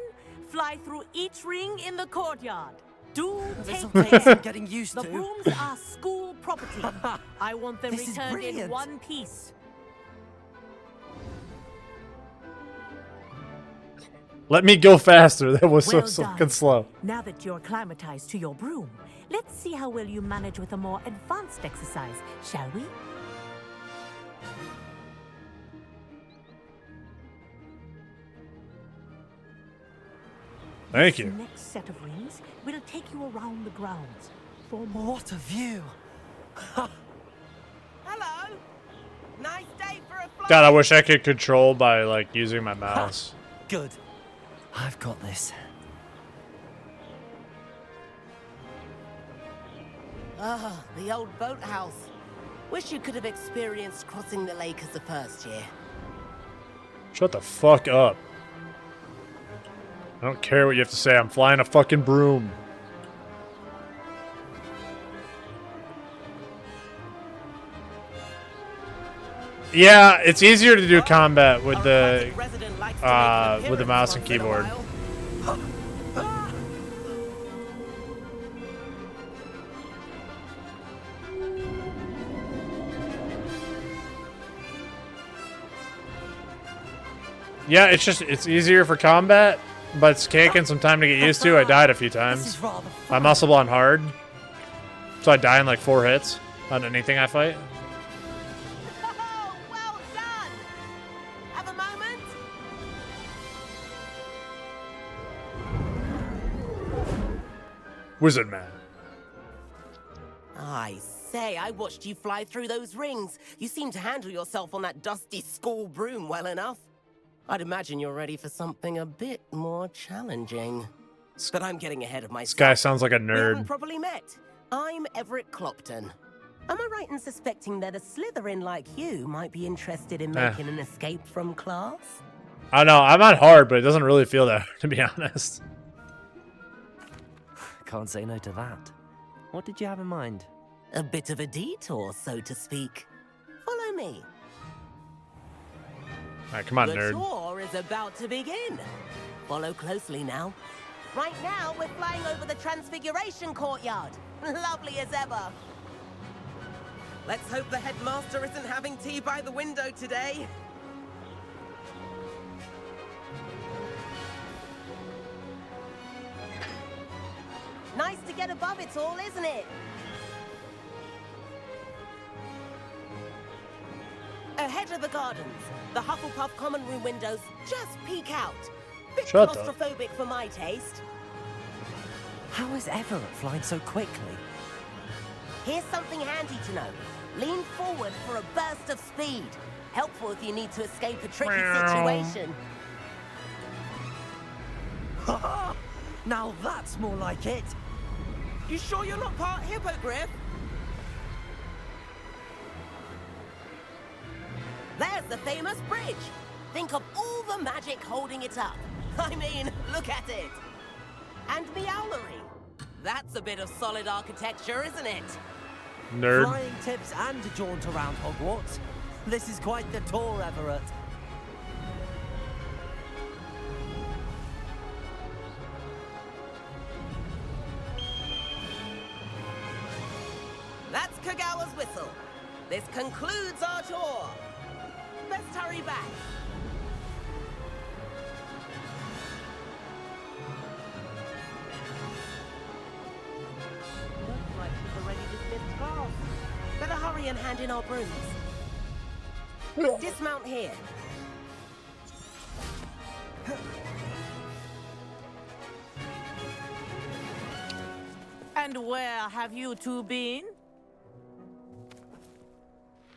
fly through each ring in the courtyard. Do This take place care. I'm getting used The to. brooms are school property. I want them This is returned in brilliant. one piece. Let me go faster. That was Well so done. fucking slow. Now that you're acclimatized to your broom, let's see how well you manage with a more advanced exercise, shall we? Thank The you. next set of rings will take you around the grounds for more. What a view. Hello. Nice day for a flight. God, I wish I could control by like using my mouse. Good. I've got this. Ah, the old boathouse. Wish you could have experienced crossing the lake as a first year. Shut the fuck up. I don't care what you have to say. I'm flying a fucking broom. Yeah, it's easier to do combat with the mouse and keyboard. Yeah, it's easier for combat, but it's taking some time to get used to. I died a few times. I muscle on hard, so I die in like 4 hits on anything I fight. Oh, well done! Have a moment? Wizard Man. I say, I watched you fly through those rings. You seem to handle yourself on that dusty school broom well enough. I'd imagine you're ready for something a bit more challenging. But I'm getting ahead of myself. This guy sounds like a We haven't nerd. properly met. I'm Everett Clopton. Am I right in suspecting that a Slytherin like you might be interested in making an escape from class? I know, I'm on hard, but it doesn't really feel that hard, to be honest. Can't say no to that. What did you have in mind? A bit of a detour, so to speak. Follow me. Alright, come on, The nerd. tour is about to begin. Follow closely now. Right now, we're flying over the Transfiguration Courtyard. Lovely as ever. Let's hope the headmaster isn't having tea by the window today. Nice to get above it all, isn't it? Ahead of the gardens, the Hufflepuff common room windows just peek out. Bit Shut up. claustrophobic for my taste. How is Everett flying so quickly? Here's something handy to know. Lean forward for a burst of speed. Helpful if you need to escape a tricky situation. Now that's more like it. You sure you're not part hippogriff? There's the famous bridge. Think of all the magic holding it up. I mean, look at it. And Meowlery. That's a bit of solid architecture, isn't it? Nerd. Flying tips and a jaunt around Hogwarts. This is quite the tour, Everett. That's Kagawa's whistle. This concludes our tour. Best hurry back. Looks like we've already dismissed class. Better hurry and hand in our brooms. Dismount here. And where have you two been?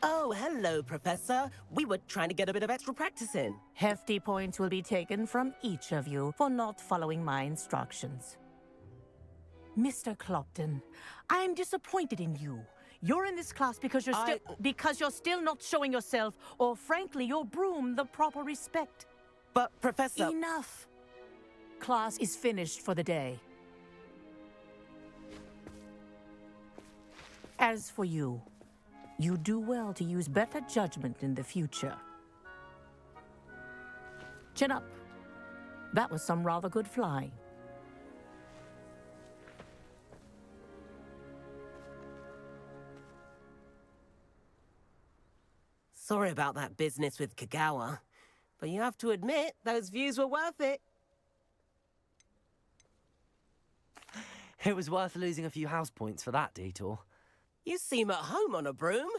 Oh, hello, Professor. We were trying to get a bit of extra practice in. Hefty points will be taken from each of you for not following my instructions. Mr. Clopton, I'm disappointed in you. You're in this class because you're still not showing yourself, or frankly, your broom the proper respect. But, Professor... Enough. Class is finished for the day. As for you, you do well to use better judgment in the future. Chin up. That was some rather good flying. Sorry about that business with Kagawa, but you have to admit, those views were worth it. It was worth losing a few house points for that detour. You seem at home on a broom.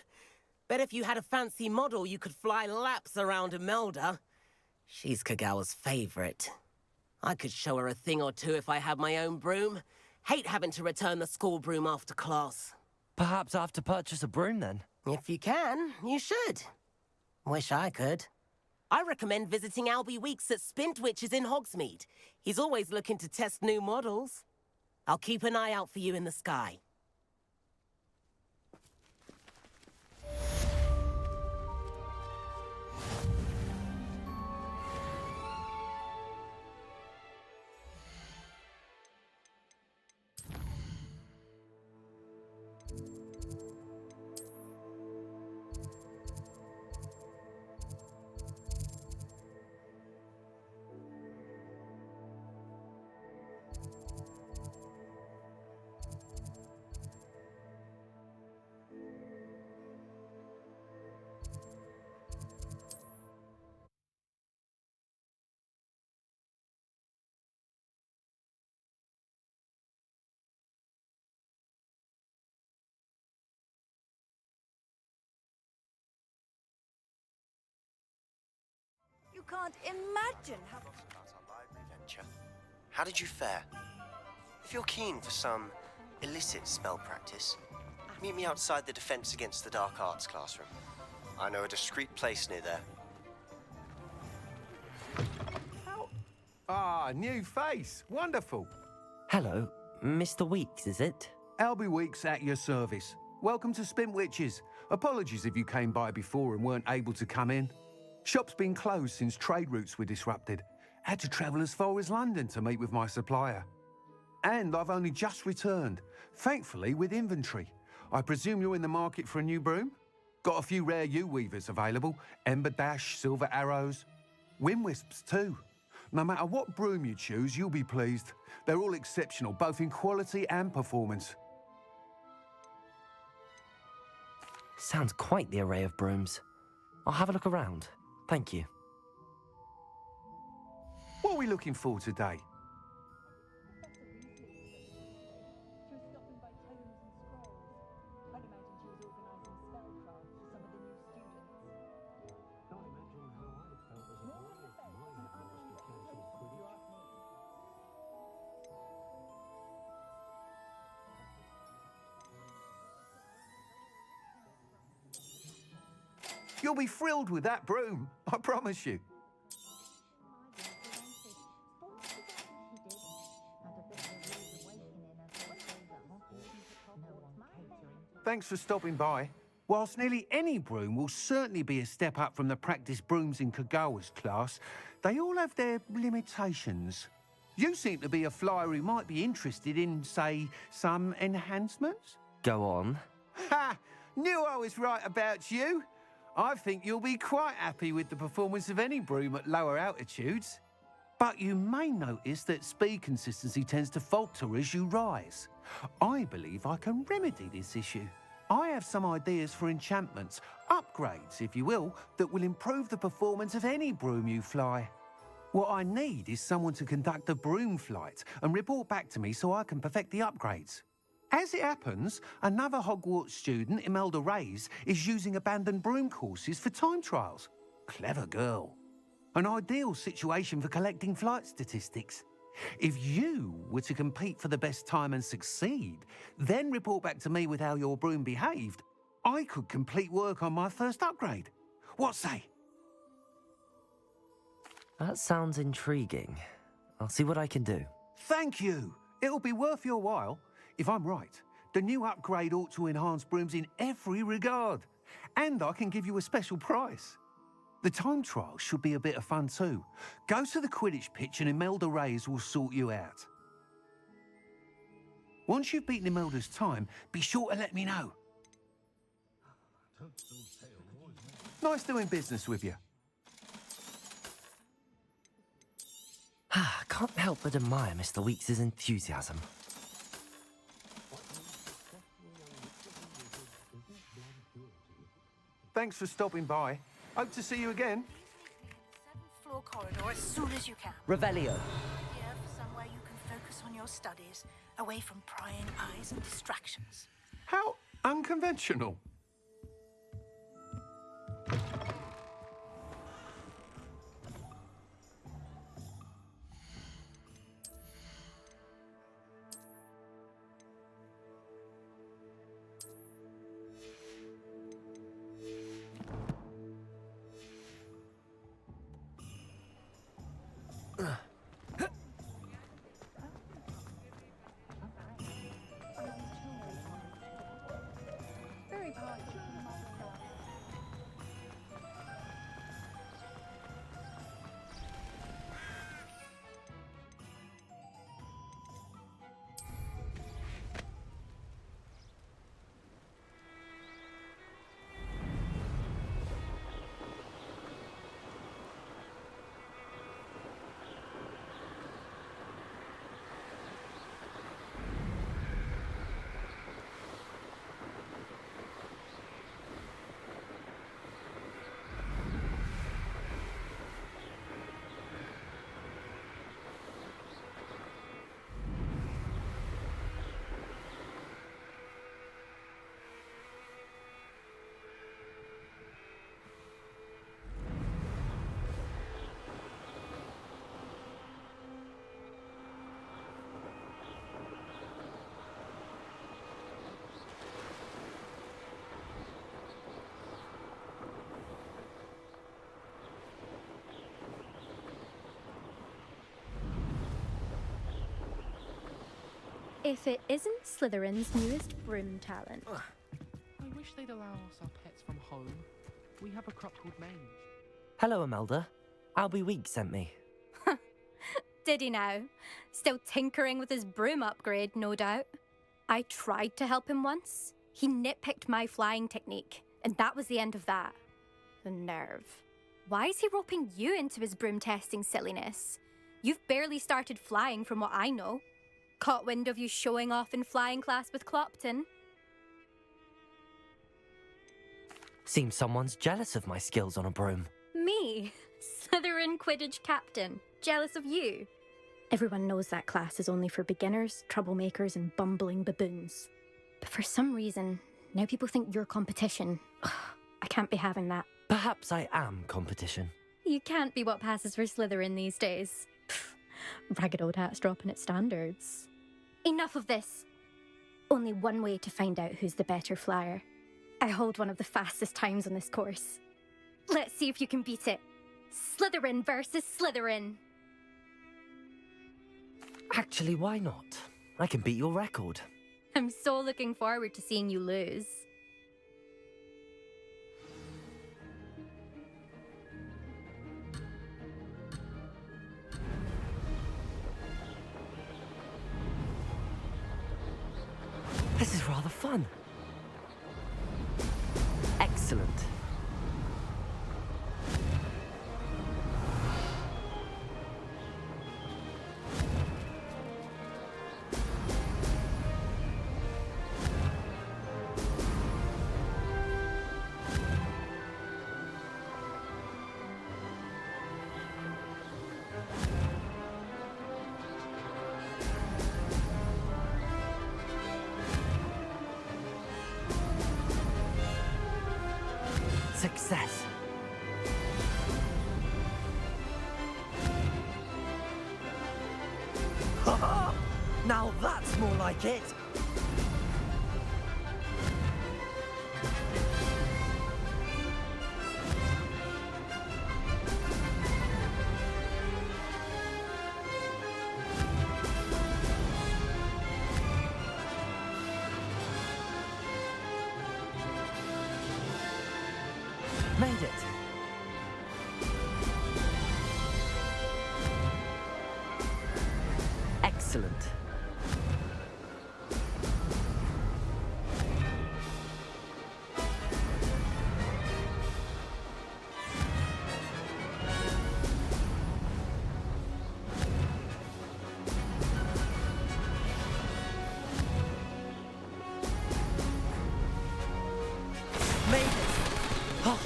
Bet if you had a fancy model, you could fly laps around Imelda. She's Kagawa's favorite. I could show her a thing or two if I had my own broom. Hate having to return the school broom after class. Perhaps I have to purchase a broom then. If you can, you should. Wish I could. I recommend visiting Albie Weeks at Spintwitches in Hogsmeade. He's always looking to test new models. I'll keep an eye out for you in the sky. You can't imagine how... How did you fare? If you're keen for some illicit spell practice, meet me outside the Defense Against the Dark Arts classroom. I know a discreet place near there. Ah, new face. Wonderful. Hello, Mr. Weeks, is it? Albie Weeks at your service. Welcome to Spintwitches. Apologies if you came by before and weren't able to come in. Shop's been closed since trade routes were disrupted. Had to travel as far as London to meet with my supplier. And I've only just returned, thankfully with inventory. I presume you're in the market for a new broom? Got a few rare yew-weavers available. Ember Dash, Silver Arrows. Wind Wisps too. No matter what broom you choose, you'll be pleased. They're all exceptional, both in quality and performance. Sounds quite the array of brooms. I'll have a look around. Thank you. What are we looking for today? You'll be thrilled with that broom, I promise you. Thanks for stopping by. Whilst nearly any broom will certainly be a step up from the practice brooms in Kagawa's class, they all have their limitations. You seem to be a flyer who might be interested in, say, some enhancements? Go on. Ha! Knew I was right about you. I think you'll be quite happy with the performance of any broom at lower altitudes. But you may notice that speed consistency tends to falter as you rise. I believe I can remedy this issue. I have some ideas for enchantments, upgrades, if you will, that will improve the performance of any broom you fly. What I need is someone to conduct a broom flight and report back to me so I can perfect the upgrades. As it happens, another Hogwarts student, Imelda Reyes, is using abandoned broom courses for time trials. Clever girl. An ideal situation for collecting flight statistics. If you were to compete for the best time and succeed, then report back to me with how your broom behaved, I could complete work on my first upgrade. What say? That sounds intriguing. I'll see what I can do. Thank you. It'll be worth your while. If I'm right, the new upgrade ought to enhance brooms in every regard. And I can give you a special price. The time trial should be a bit of fun too. Go to the Quidditch pitch and Imelda Reyes will sort you out. Once you've beaten Imelda's time, be sure to let me know. Nice doing business with you. Can't help but admire Mr. Weeks' enthusiasm. Thanks for stopping by. Hope to see you again. 7th floor corridor as soon as you can. Revelio. Here for somewhere you can focus on your studies, away from prying eyes and distractions. How unconventional. If it isn't Slytherin's newest broom talent. I wish they'd allow us our pets from home. We have a crop called Mange. Hello, Imelda. Albie Weeks sent me. Did he now? Still tinkering with his broom upgrade, no doubt. I tried to help him once. He nitpicked my flying technique, and that was the end of that. The nerve. Why is he roping you into his broom testing silliness? You've barely started flying from what I know. Caught wind of you showing off in flying class with Clopton. Seems someone's jealous of my skills on a broom. Me? Slytherin Quidditch captain. Jealous of you? Everyone knows that class is only for beginners, troublemakers, and bumbling baboons. But for some reason, now people think you're competition. I can't be having that. Perhaps I am competition. You can't be what passes for Slytherin these days. Ragged old hat's dropping its standards. Enough of this. Only one way to find out who's the better flyer. I hold one of the fastest times on this course. Let's see if you can beat it. Slytherin versus Slytherin. Actually, why not? I can beat your record. I'm so looking forward to seeing you lose. This is rather fun. Excellent. Success. Ha! Now that's more like it. Made it. Excellent. Made it. Oh,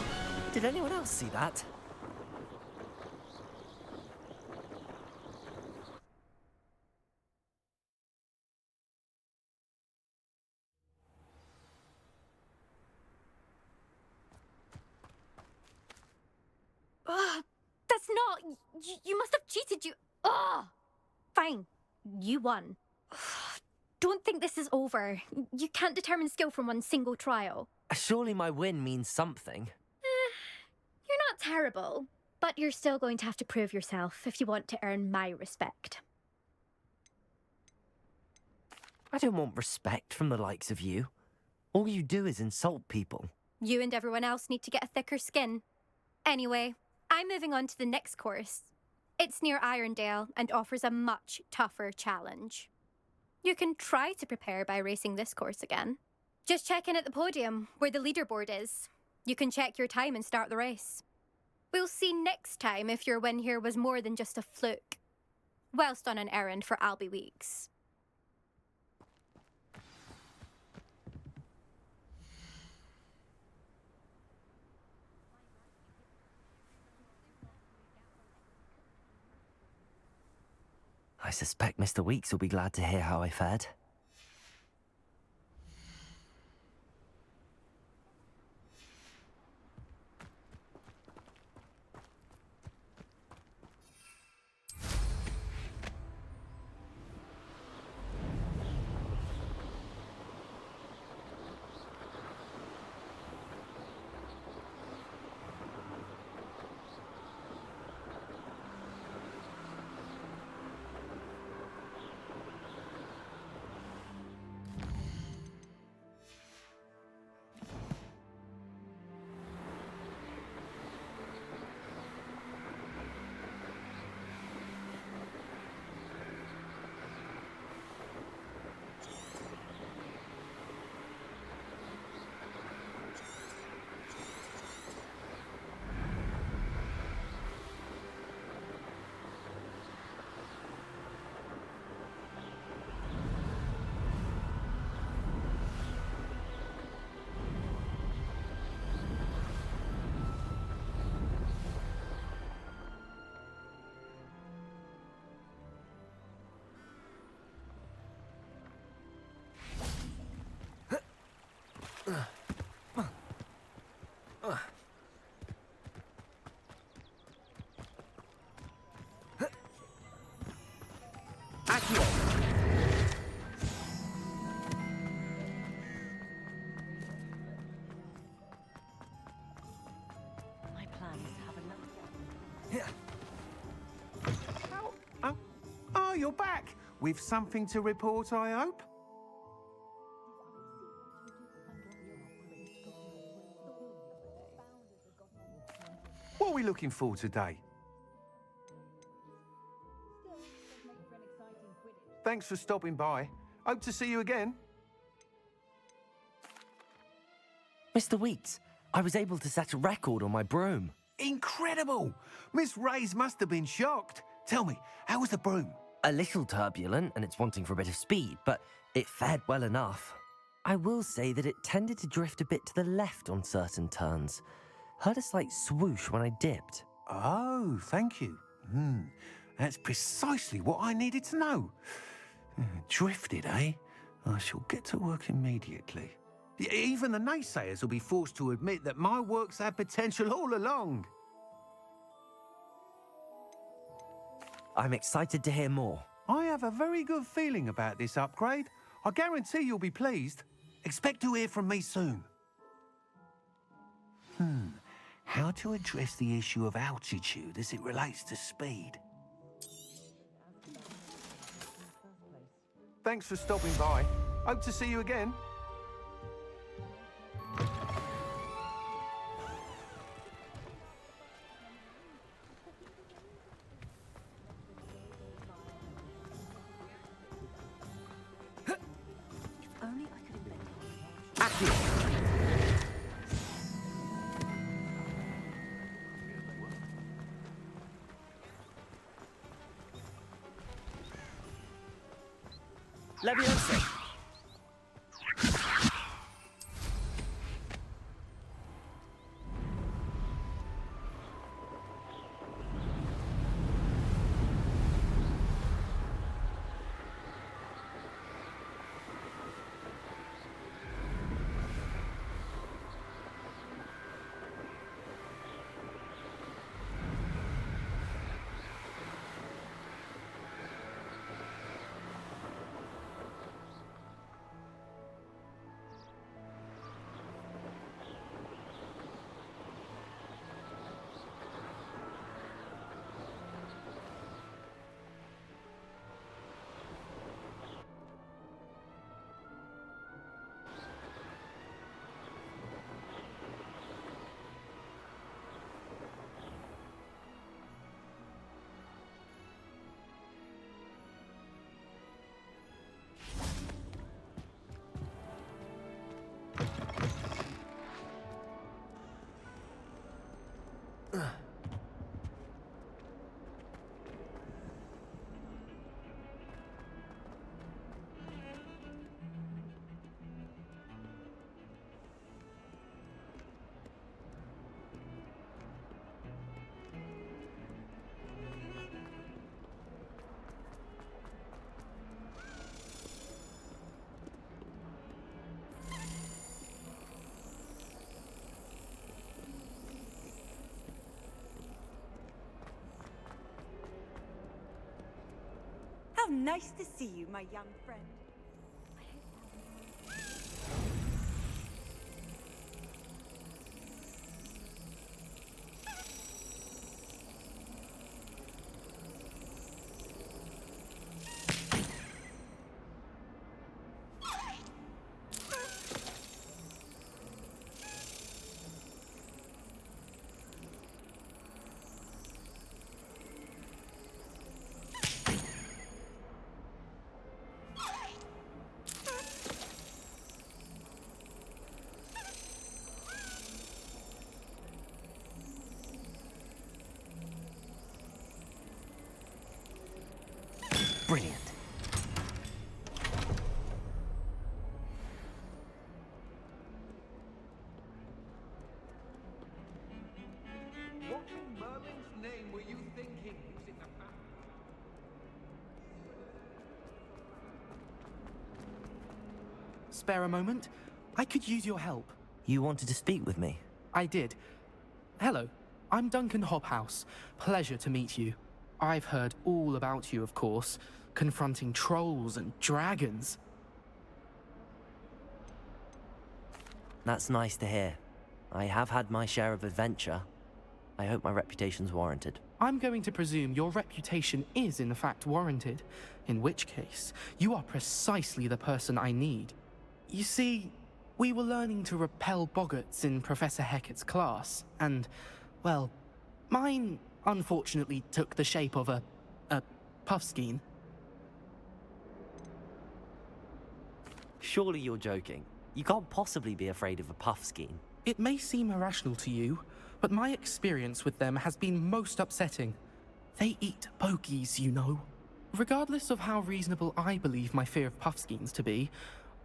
did anyone else see that? That's not... You must have cheated, you... Ugh! Fine. You won. Don't think this is over. You can't determine skill from one single trial. Surely my win means something. You're not terrible, but you're still going to have to prove yourself if you want to earn my respect. I don't want respect from the likes of you. All you do is insult people. You and everyone else need to get a thicker skin. Anyway, I'm moving on to the next course. It's near Irondale and offers a much tougher challenge. You can try to prepare by racing this course again. Just check in at the podium, where the leaderboard is. You can check your time and start the race. We'll see next time if your win here was more than just a fluke. Whilst on an errand for Albie Weeks. I suspect Mr. Weeks will be glad to hear how I fared. My plan is to have another. Oh, you're back! With something to report, I hope? What are we looking for today? Thanks for stopping by. Hope to see you again. Mr. Weeks, I was able to set a record on my broom. Incredible! Miss Reyes must have been shocked. Tell me, how was the broom? A little turbulent and it's wanting for a bit of speed, but it fared well enough. I will say that it tended to drift a bit to the left on certain turns. Heard a slight swoosh when I dipped. Oh, thank you. That's precisely what I needed to know. Drifted, eh? I shall get to work immediately. Even the naysayers will be forced to admit that my work's had potential all along. I'm excited to hear more. I have a very good feeling about this upgrade. I guarantee you'll be pleased. Expect to hear from me soon. How to address the issue of altitude as it relates to speed? Thanks for stopping by. Hope to see you again. Only I could invent. Leviosa! How nice to see you, my young friend. Brilliant. What in Merlin's name were you thinking using the map? Spare a moment? I could use your help. You wanted to speak with me? I did. Hello, I'm Duncan Hobhouse. Pleasure to meet you. I've heard all about you, of course, confronting trolls and dragons. That's nice to hear. I have had my share of adventure. I hope my reputation's warranted. I'm going to presume your reputation is in fact warranted, in which case, you are precisely the person I need. You see, we were learning to repel boggarts in Professor Hecat's class, and, well, mine unfortunately took the shape of a puffskein. Surely you're joking. You can't possibly be afraid of a puffskein. It may seem irrational to you, but my experience with them has been most upsetting. They eat bogies, you know. Regardless of how reasonable I believe my fear of puffskeins to be,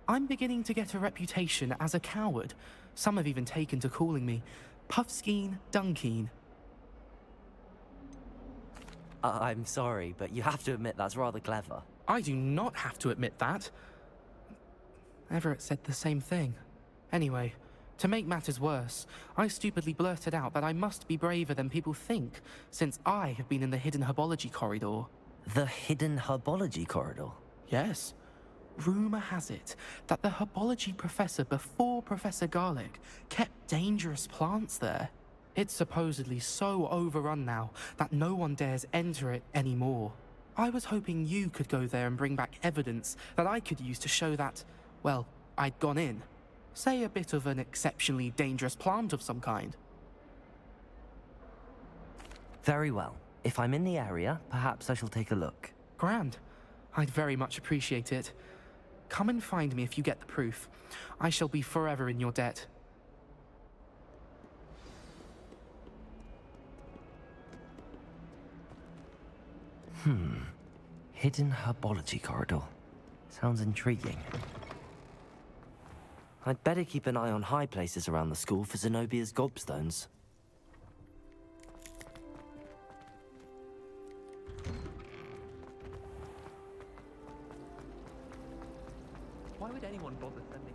I'm beginning to get a reputation as a coward. Some have even taken to calling me Puffskeen Dunkeen. I'm sorry, but you have to admit that's rather clever. I do not have to admit that. Everett said the same thing. Anyway, to make matters worse, I stupidly blurted out that I must be braver than people think, since I have been in the hidden herbology corridor. The hidden herbology corridor? Yes. Rumour has it that the herbology professor before Professor Garlic kept dangerous plants there. It's supposedly so overrun now that no one dares enter it anymore. I was hoping you could go there and bring back evidence that I could use to show that, well, I'd gone in. Say a bit of an exceptionally dangerous plant of some kind. Very well. If I'm in the area, perhaps I shall take a look. Grand. I'd very much appreciate it. Come and find me if you get the proof. I shall be forever in your debt. Hidden herbology corridor. Sounds intriguing. I'd better keep an eye on high places around the school for Zenobia's gobstones. Why would anyone bother sending...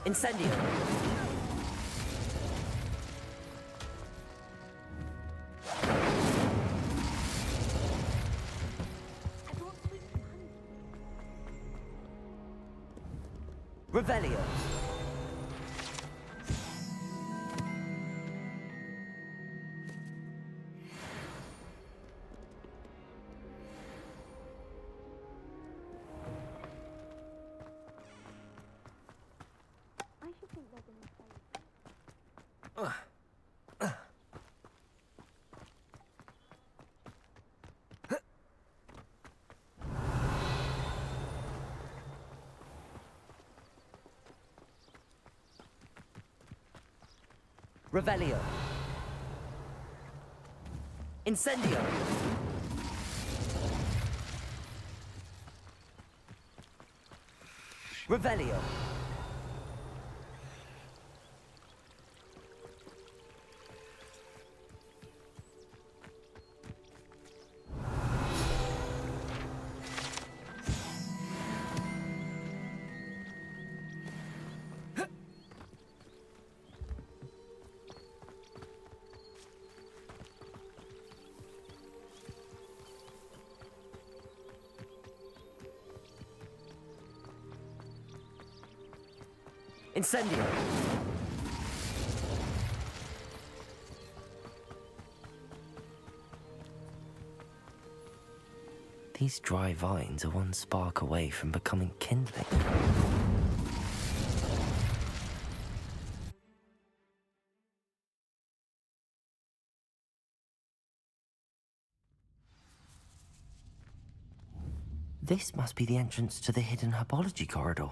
Incendio! Revelio! Revelio. Incendio. Revelio. Incendio. These dry vines are one spark away from becoming kindling. This must be the entrance to the hidden herbology corridor.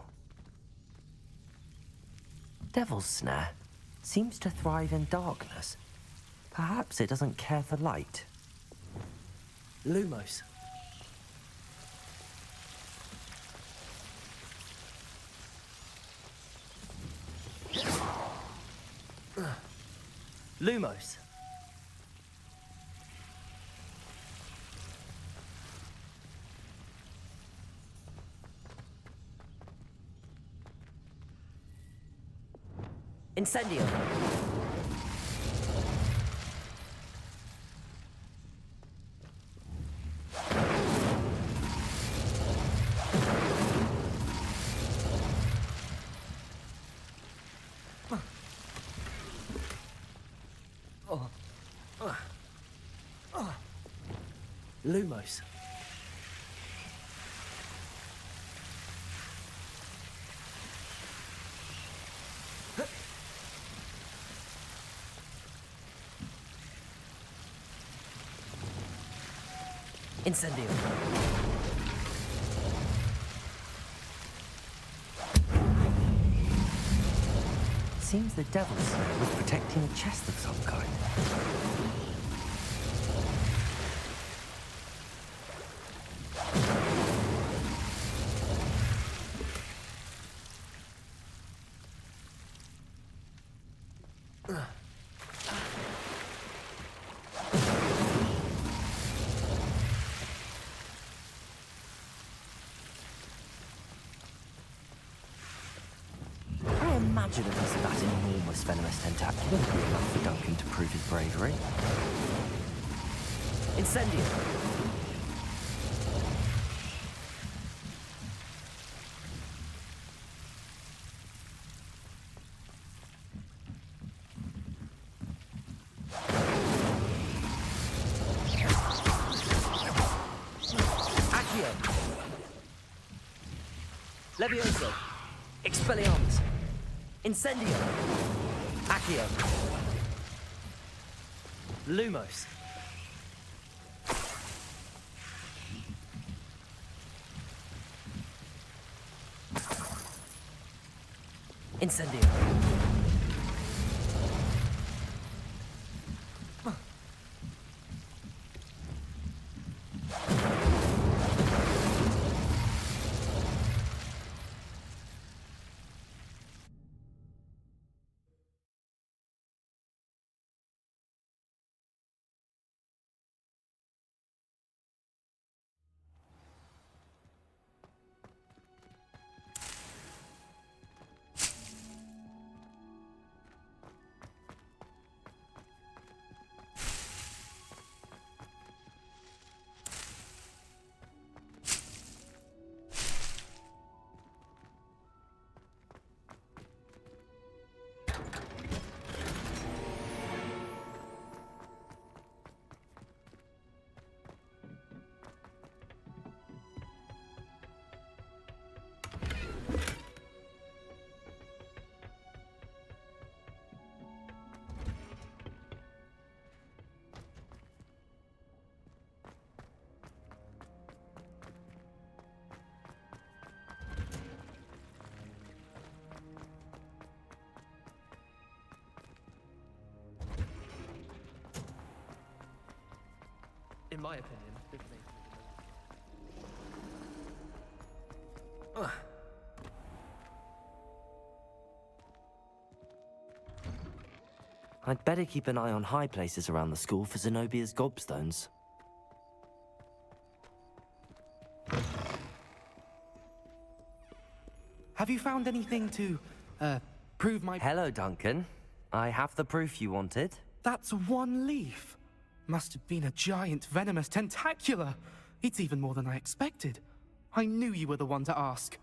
Devil's Snare seems to thrive in darkness. Perhaps it doesn't care for light. Lumos. Lumos. Incendio. Lumos. Incendio. Seems the Devil's Slayer was protecting a chest of some kind. I imagine a piece of that enormous venomous tentacle would be enough for Duncan to prove his bravery. Incendio. Accio. Levioso. Expelliarmus. Incendio. Accio. Lumos. Incendio. In my opinion, this makes I'd better keep an eye on high places around the school for Zenobia's gobstones. Have you found anything to, prove my... Hello, Duncan. I have the proof you wanted. That's one leaf. Must have been a giant venomous tentacula. It's even more than I expected. I knew you were the one to ask.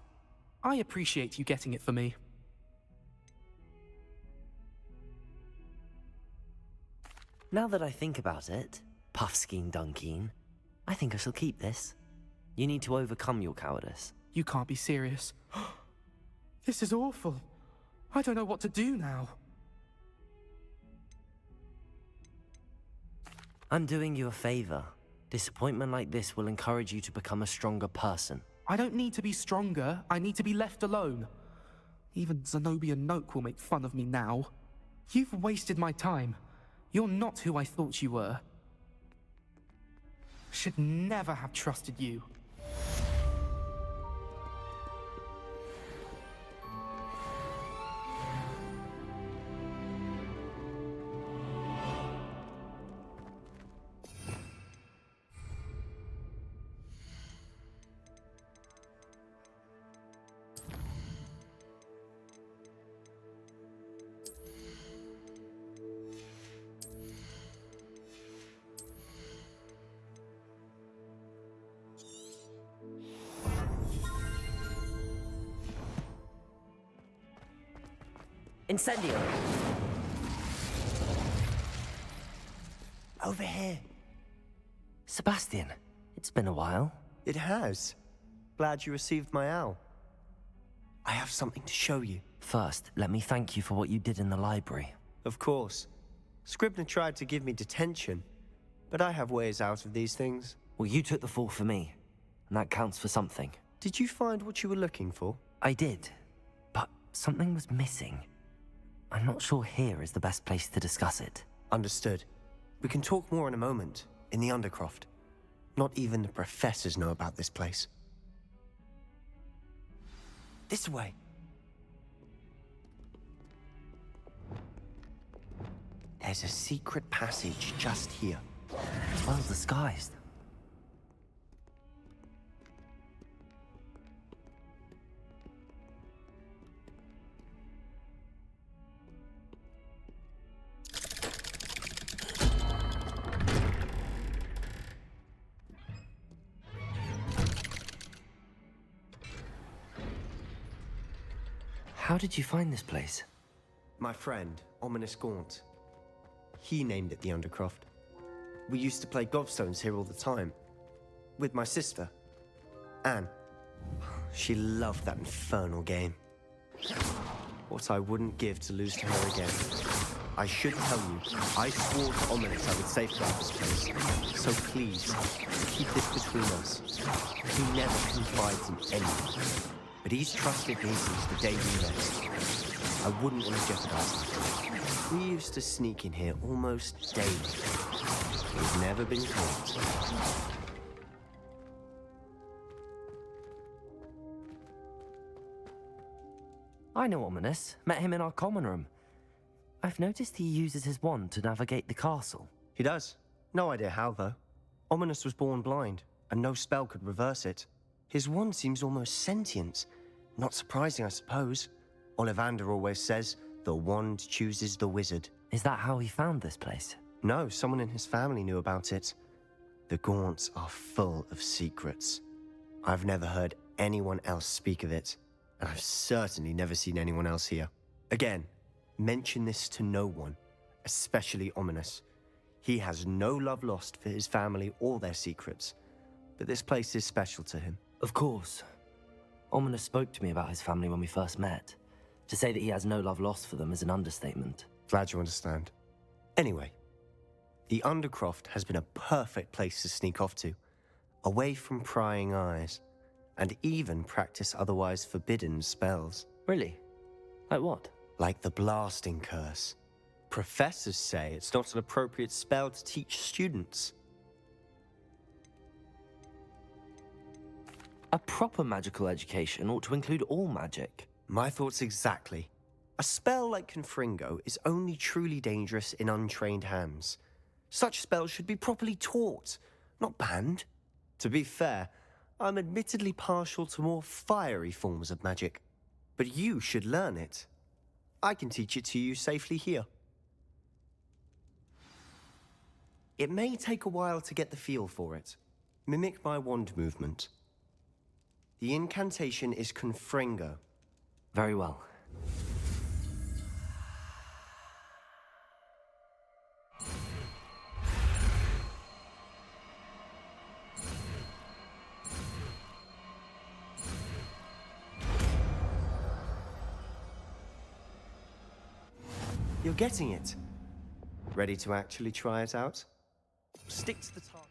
I appreciate you getting it for me. Now that I think about it, Puffskein Dunkeen, I think I shall keep this. You need to overcome your cowardice. You can't be serious. This is awful. I don't know what to do now. I'm doing you a favor. Disappointment like this will encourage you to become a stronger person. I don't need to be stronger. I need to be left alone. Even Zenobia Noak will make fun of me now. You've wasted my time. You're not who I thought you were. Should never have trusted you. Incendio! Over here. Sebastian, it's been a while. It has. Glad you received my owl. I have something to show you. First, let me thank you for what you did in the library. Of course. Scribner tried to give me detention, but I have ways out of these things. Well, you took the fall for me, and that counts for something. Did you find what you were looking for? I did, but something was missing. I'm not sure here is the best place to discuss it. Understood. We can talk more in a moment, in the Undercroft. Not even the professors know about this place. This way. There's a secret passage just here. It's well disguised. How did you find this place? My friend, Ominous Gaunt. He named it the Undercroft. We used to play gobstones here all the time. With my sister, Anne. She loved that infernal game. What I wouldn't give to lose to her again. I should tell you, I swore to Ominous I would safeguard this place. So please, keep this between us. He never confides in anyone. But he's trusted me since the day we met. I wouldn't want to jeopardize it. We used to sneak in here almost daily. We've never been caught. I know Ominous. Met him in our common room. I've noticed he uses his wand to navigate the castle. He does. No idea how, though. Ominous was born blind, and no spell could reverse it. His wand seems almost sentient. Not surprising, I suppose. Ollivander always says, the wand chooses the wizard. Is that how he found this place? No, someone in his family knew about it. The Gaunts are full of secrets. I've never heard anyone else speak of it, and I've certainly never seen anyone else here. Again, mention this to no one, especially Ominous. He has no love lost for his family or their secrets, but this place is special to him. Of course. Ominous spoke to me about his family when we first met. To say that he has no love lost for them is an understatement. Glad you understand. Anyway, the Undercroft has been a perfect place to sneak off to, away from prying eyes, and even practice otherwise forbidden spells. Really? Like what? Like the blasting curse. Professors say it's not an appropriate spell to teach students. A proper magical education ought to include all magic. My thoughts exactly. A spell like Confringo is only truly dangerous in untrained hands. Such spells should be properly taught, not banned. To be fair, I'm admittedly partial to more fiery forms of magic. But you should learn it. I can teach it to you safely here. It may take a while to get the feel for it. Mimic my wand movement. The incantation is Confringo. Very well. You're getting it. Ready to actually try it out? Stick to the target.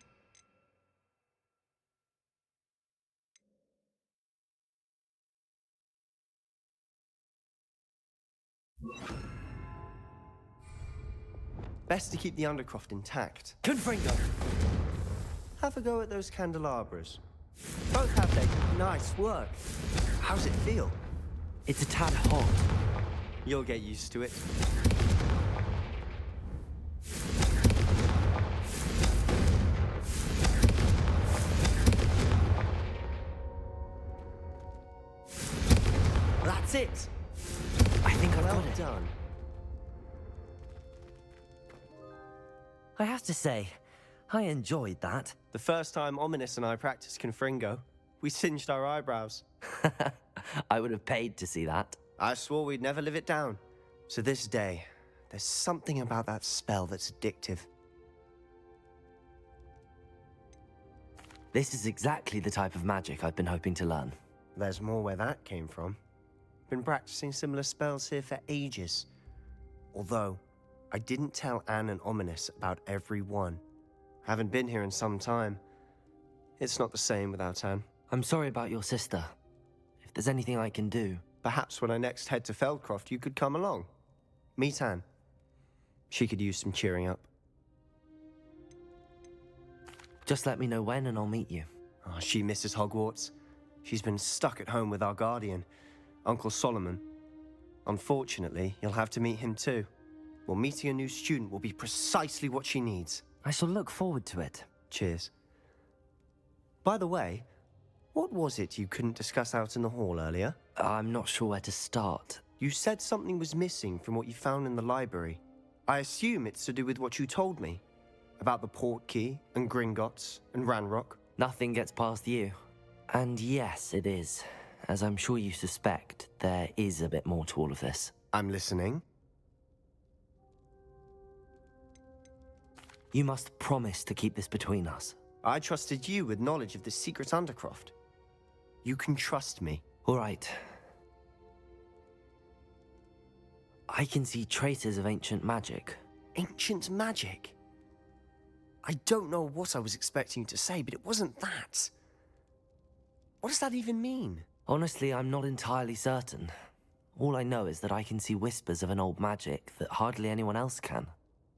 Best to keep the Undercroft intact. Confringo! Have a go at those candelabras. Both have their nice work. How's it feel? It's a tad hot. You'll get used to it. That's it. I think I've well got it. done. I have to say, I enjoyed that. The first time Ominous and I practiced Confringo, we singed our eyebrows. I would have paid to see that. I swore we'd never live it down. To this day, there's something about that spell that's addictive. This is exactly the type of magic I've been hoping to learn. There's more where that came from. Been practicing similar spells here for ages. Although, I didn't tell Anne and Ominous about every one. Haven't been here in some time. It's not the same without Anne. I'm sorry about your sister. If there's anything I can do... Perhaps when I next head to Feldcroft, you could come along. Meet Anne. She could use some cheering up. Just let me know when and I'll meet you. Oh, she misses Hogwarts. She's been stuck at home with our guardian, Uncle Solomon. Unfortunately, you'll have to meet him too. Well, meeting a new student will be precisely what she needs. I shall look forward to it. Cheers. By the way, what was it you couldn't discuss out in the hall earlier? I'm not sure where to start. You said something was missing from what you found in the library. I assume it's to do with what you told me. About the port key, and Gringotts, and Ranrock. Nothing gets past you. And yes, it is. As I'm sure you suspect, there is a bit more to all of this. I'm listening. You must promise to keep this between us. I trusted you with knowledge of the secret Undercroft. You can trust me. All right. I can see traces of ancient magic. Ancient magic? I don't know what I was expecting you to say, but it wasn't that. What does that even mean? Honestly, I'm not entirely certain. All I know is that I can see whispers of an old magic that hardly anyone else can.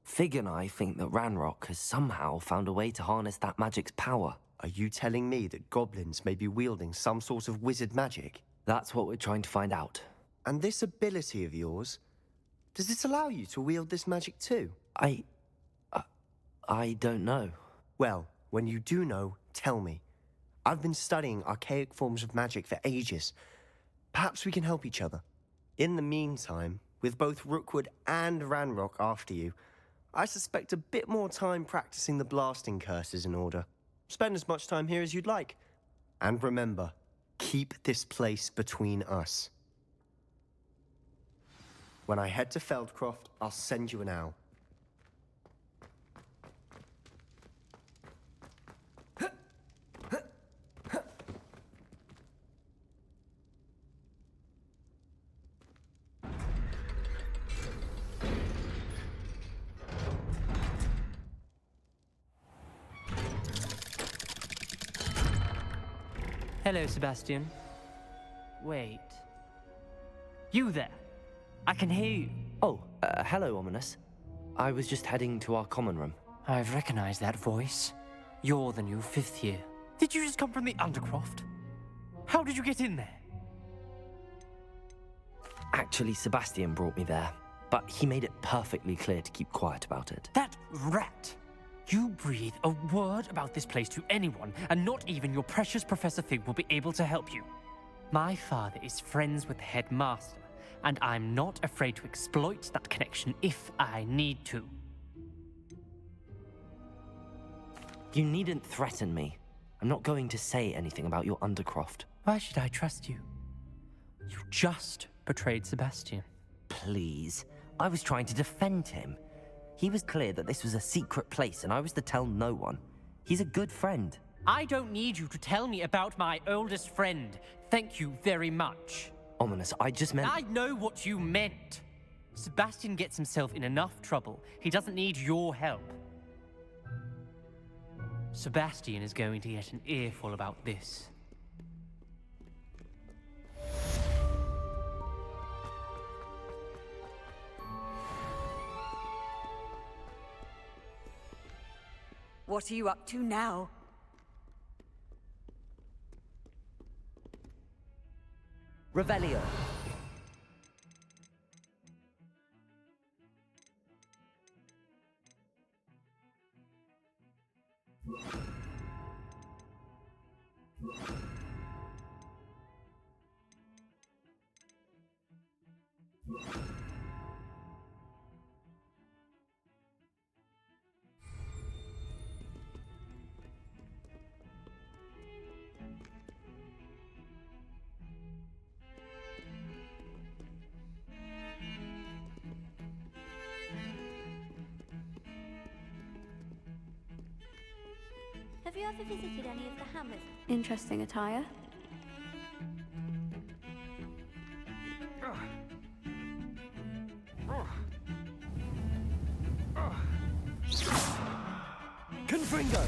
Fig and I think that Ranrock has somehow found a way to harness that magic's power. Are you telling me that goblins may be wielding some sort of wizard magic? That's what we're trying to find out. And this ability of yours, does it allow you to wield this magic too? I don't know. Well, when you do know, tell me. I've been studying archaic forms of magic for ages. Perhaps we can help each other. In the meantime, with both Rookwood and Ranrock after you, I suspect a bit more time practicing the blasting curse is in order. Spend as much time here as you'd like. And remember, keep this place between us. When I head to Feldcroft, I'll send you an owl. Hello, Sebastian. Wait. You there? I can hear you. Oh, hello, Ominous. I was just heading to our common room. I've recognized that voice. You're the new 5th year. Did you just come from the Undercroft? How did you get in there? Actually, Sebastian brought me there, but he made it perfectly clear to keep quiet about it. That rat! You breathe a word about this place to anyone, and not even your precious Professor Fig will be able to help you. My father is friends with the headmaster, and I'm not afraid to exploit that connection if I need to. You needn't threaten me. I'm not going to say anything about your Undercroft. Why should I trust you? You just betrayed Sebastian. Please. I was trying to defend him. He was clear that this was a secret place, and I was to tell no one. He's a good friend. I don't need you to tell me about my oldest friend. Thank you very much. Ominous, I just meant... I know what you meant. Sebastian gets himself in enough trouble. He doesn't need your help. Sebastian is going to get an earful about this. What are you up to now? Revelio. you ever visited any of the hammers? Interesting attire. Confringo!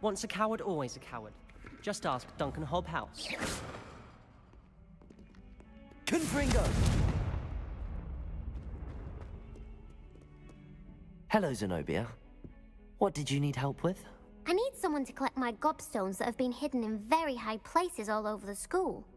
Once a coward, always a coward. Just ask Duncan Hobhouse. Confringo! Hello, Zenobia. What did you need help with? I need someone to collect my gobstones that have been hidden in very high places all over the school.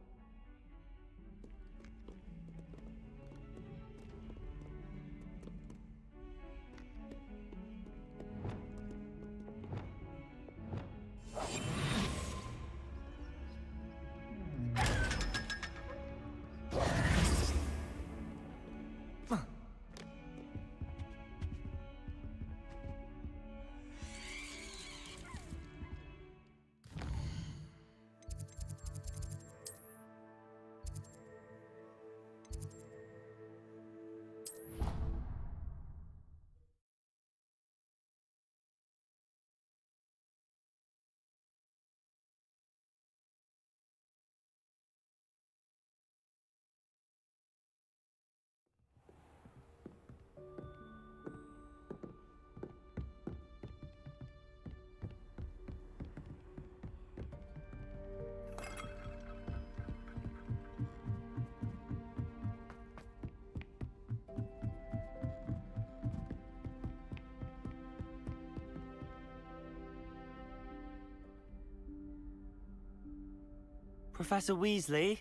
Professor Weasley?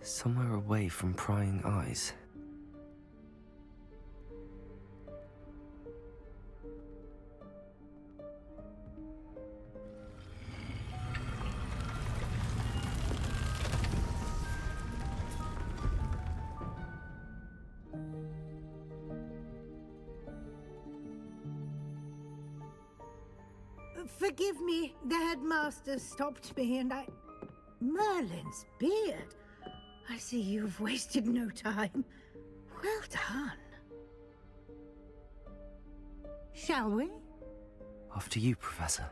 Somewhere away from prying eyes. Forgive me, the headmaster stopped me and I... Merlin's beard. I see you've wasted no time. Well done. Shall we? After you, Professor.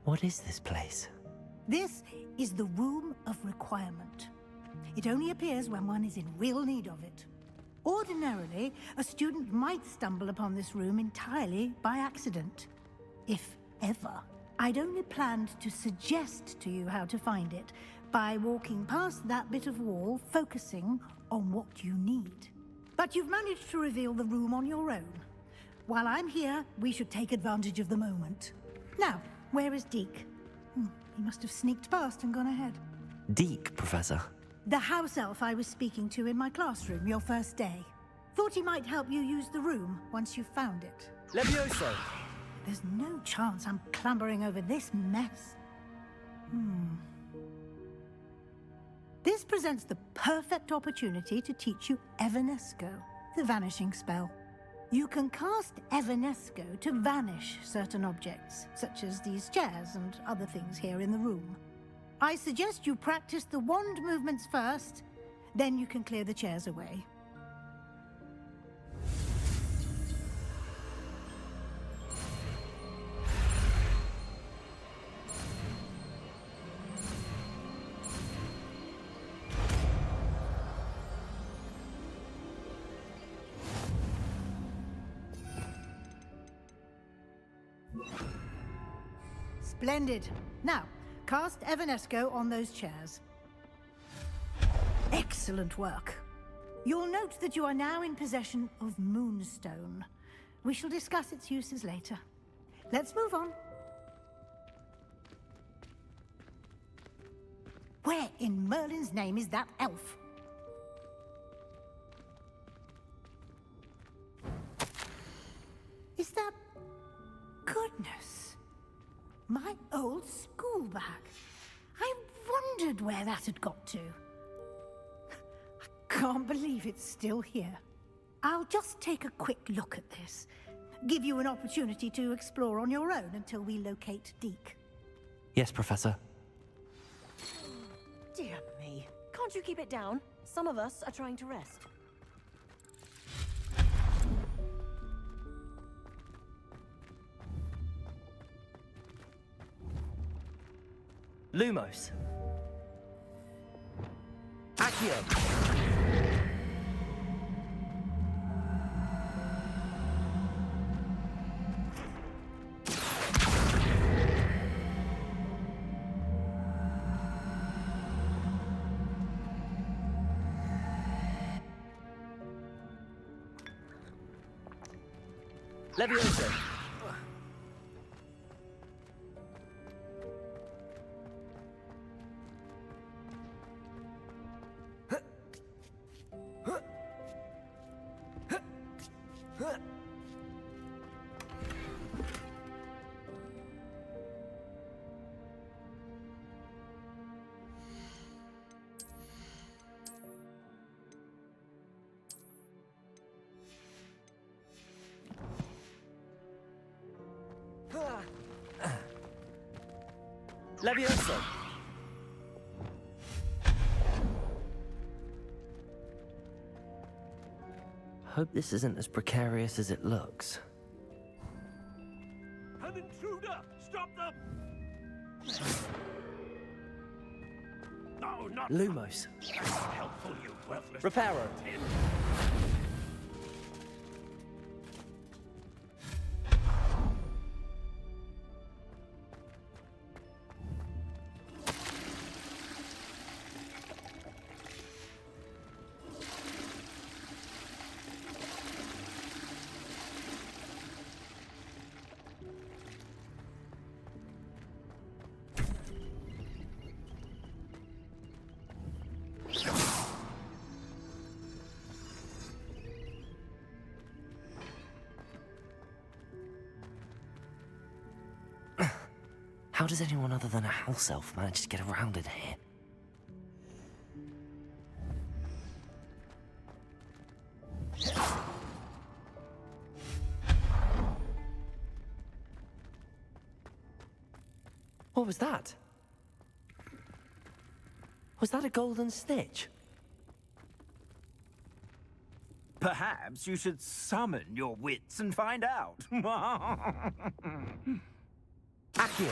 What is this place? This is the Room of Requirement. It only appears when one is in real need of it. Ordinarily, a student might stumble upon this room entirely by accident. If ever. I'd only planned to suggest to you how to find it by walking past that bit of wall, focusing on what you need. But you've managed to reveal the room on your own. While I'm here, we should take advantage of the moment. Now, where is Deke? He must have sneaked past and gone ahead. Deke, Professor. The house elf I was speaking to in my classroom your first day. Thought he might help you use the room once you've found it. Levioso! There's no chance I'm clambering over this mess. This presents the perfect opportunity to teach you Evanesco, the vanishing spell. You can cast Evanesco to vanish certain objects, such as these chairs and other things here in the room. I suggest you practice the wand movements first, then you can clear the chairs away. Splendid. Now, cast Evanesco on those chairs. Excellent work. You'll note that you are now in possession of Moonstone. We shall discuss its uses later. Let's move on. Where in Merlin's name is that elf? Is that... Goodness. My old school bag. I wondered where that had got to. I can't believe it's still here. I'll just take a quick look at this. Give you an opportunity to explore on your own until we locate Deke. Yes, Professor. Dear me. Can't you keep it down? Some of us are trying to rest. Lumos. Accio. Levioso. Levioso. Hope this isn't as precarious as it looks. An intruder! Stop them! No, not Lumos. That's not helpful, you worthless. Reparo. How does anyone other than a house elf manage to get around in here? What was that? Was that a golden snitch? Perhaps you should summon your wits and find out. Accio.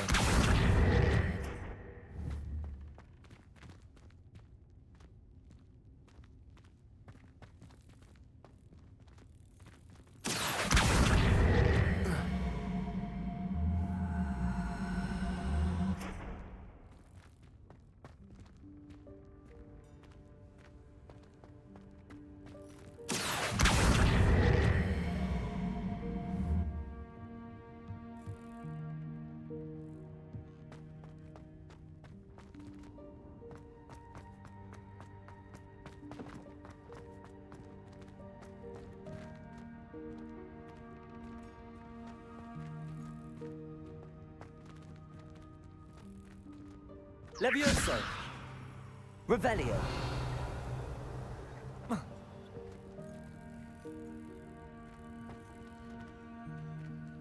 Levioso. Revelio.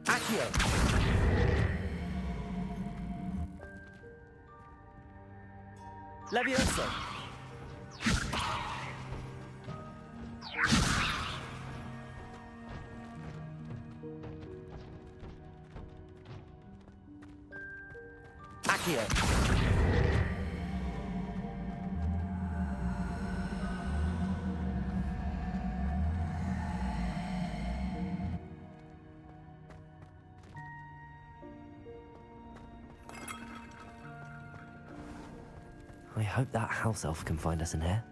Accio. Levioso. Accio. I hope that house elf can find us in here.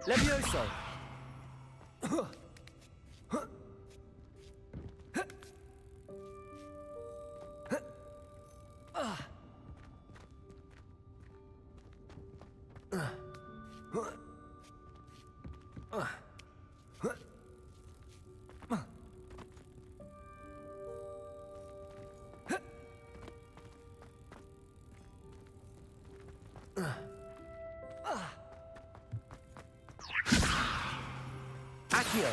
Levioso! Accio!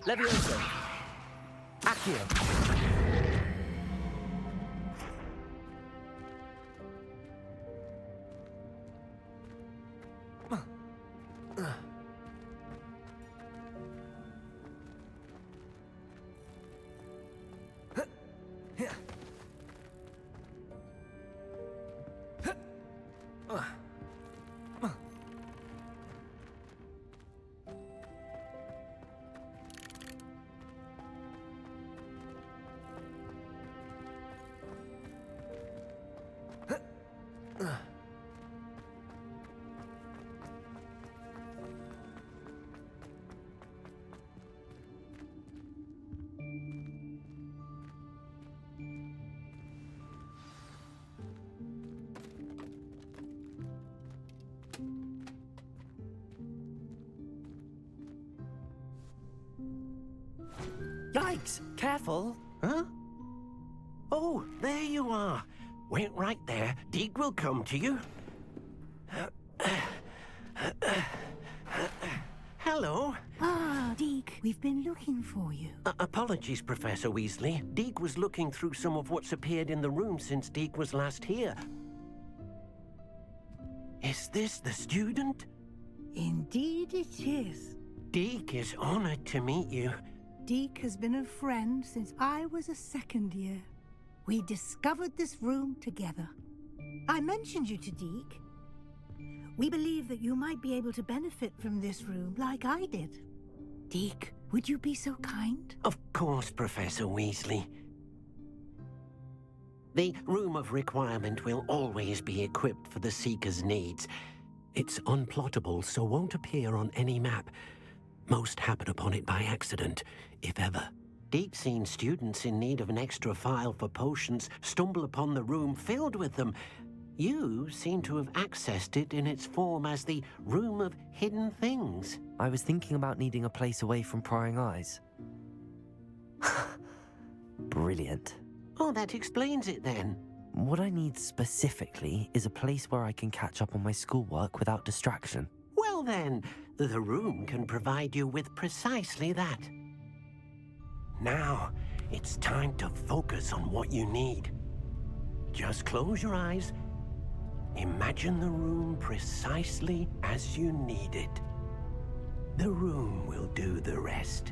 Levioso! Accio! Yikes! Careful! Huh? Oh, there you are. Wait right there. Deke will come to you. Hello. Ah, Deke, we've been looking for you. Apologies, Professor Weasley. Deke was looking through some of what's appeared in the room since Deke was last here. Is this the student? Indeed it is. Deke is honored to meet you. Deke has been a friend since I was a second year. We discovered this room together. I mentioned you to Deke. We believe that you might be able to benefit from this room like I did. Deke, would you be so kind? Of course, Professor Weasley. The Room of Requirement will always be equipped for the Seeker's needs. It's unplottable, so won't appear on any map. Most happen upon it by accident, if ever. Deke's seen students in need of an extra file for potions stumble upon the room filled with them. You seem to have accessed it in its form as the Room of Hidden Things. I was thinking about needing a place away from prying eyes. Brilliant. Oh, that explains it then. What I need specifically is a place where I can catch up on my schoolwork without distraction. Well then, the room can provide you with precisely that. Now, it's time to focus on what you need. Just close your eyes. Imagine the room precisely as you need it. The room will do the rest.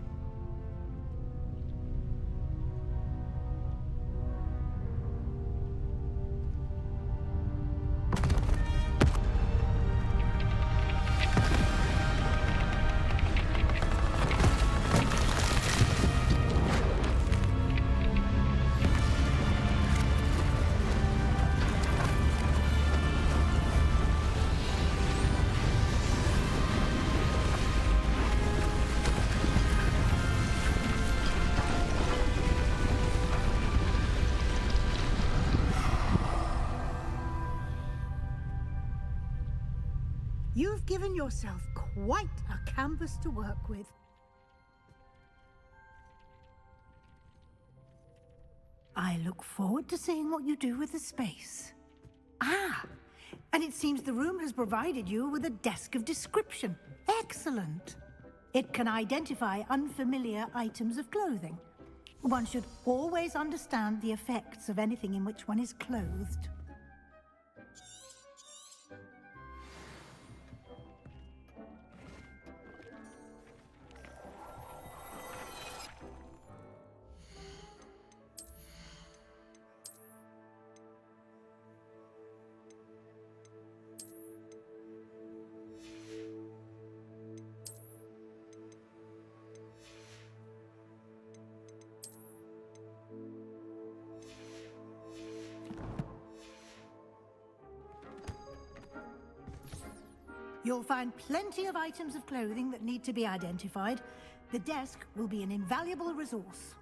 You've given yourself quite a canvas to work with. I look forward to seeing what you do with the space. Ah, and it seems the room has provided you with a desk of description. Excellent. It can identify unfamiliar items of clothing. One should always understand the effects of anything in which one is clothed. You'll find plenty of items of clothing that need to be identified. The desk will be an invaluable resource.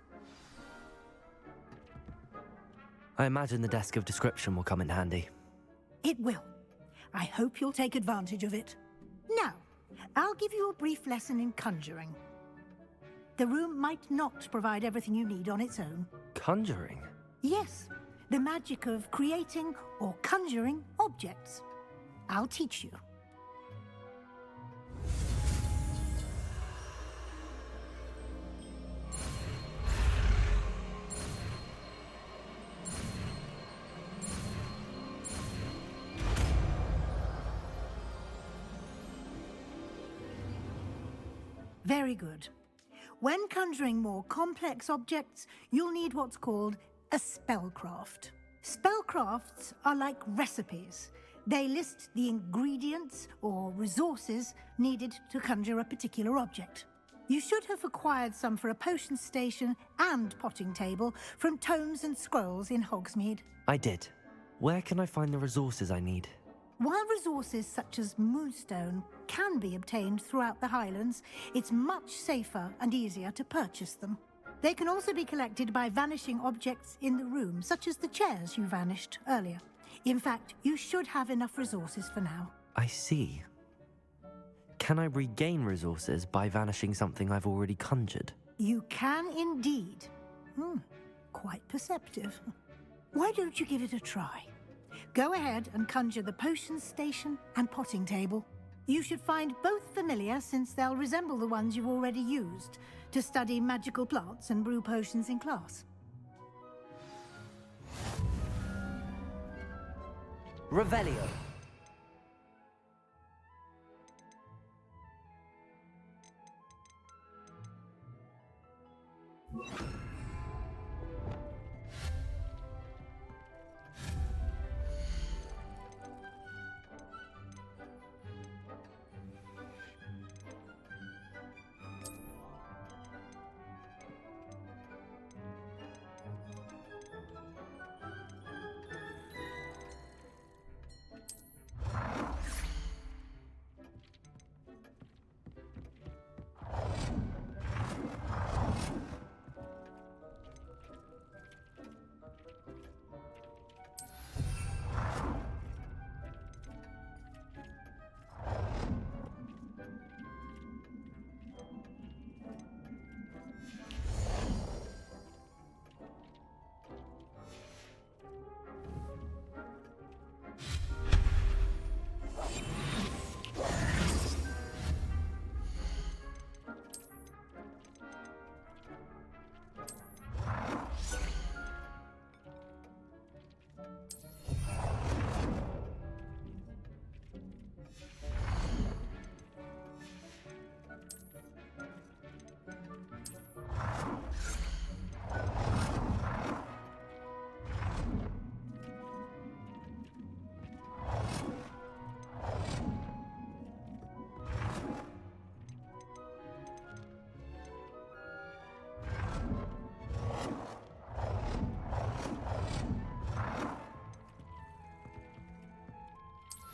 I imagine the desk of description will come in handy. It will. I hope you'll take advantage of it. Now, I'll give you a brief lesson in conjuring. The room might not provide everything you need on its own. Conjuring? Yes, the magic of creating or conjuring objects. I'll teach you. Very good. When conjuring more complex objects, you'll need what's called a spellcraft. Spellcrafts are like recipes. They list the ingredients or resources needed to conjure a particular object. You should have acquired some for a potion station and potting table from tomes and scrolls in Hogsmeade. I did. Where can I find the resources I need? While resources such as moonstone can be obtained throughout the Highlands, it's much safer and easier to purchase them. They can also be collected by vanishing objects in the room, such as the chairs you vanished earlier. In fact, you should have enough resources for now. I see. Can I regain resources by vanishing something I've already conjured? You can indeed. Quite perceptive. Why don't you give it a try? Go ahead and conjure the potion station and potting table. You should find both familiar, since they'll resemble the ones you've already used to study magical plants and brew potions in class. Revelio.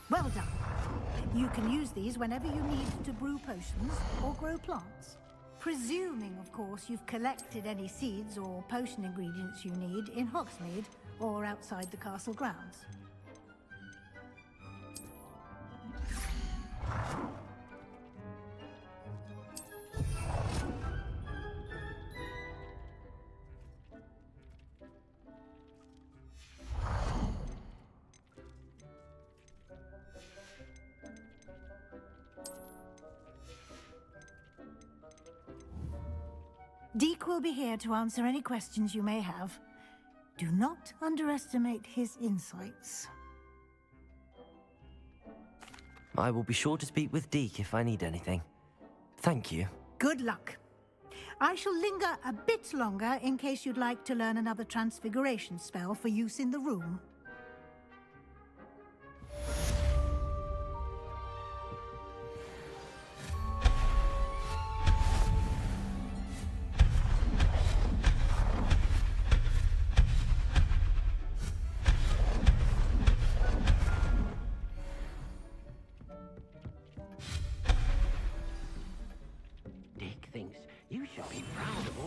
Well done. You can use these whenever you need to brew potions or grow plants. Presuming, of course, you've collected any seeds or potion ingredients you need in Hogsmeade or outside the castle grounds. Deke will be here to answer any questions you may have. Do not underestimate his insights. I will be sure to speak with Deke if I need anything. Thank you. Good luck. I shall linger a bit longer in case you'd like to learn another transfiguration spell for use in the room.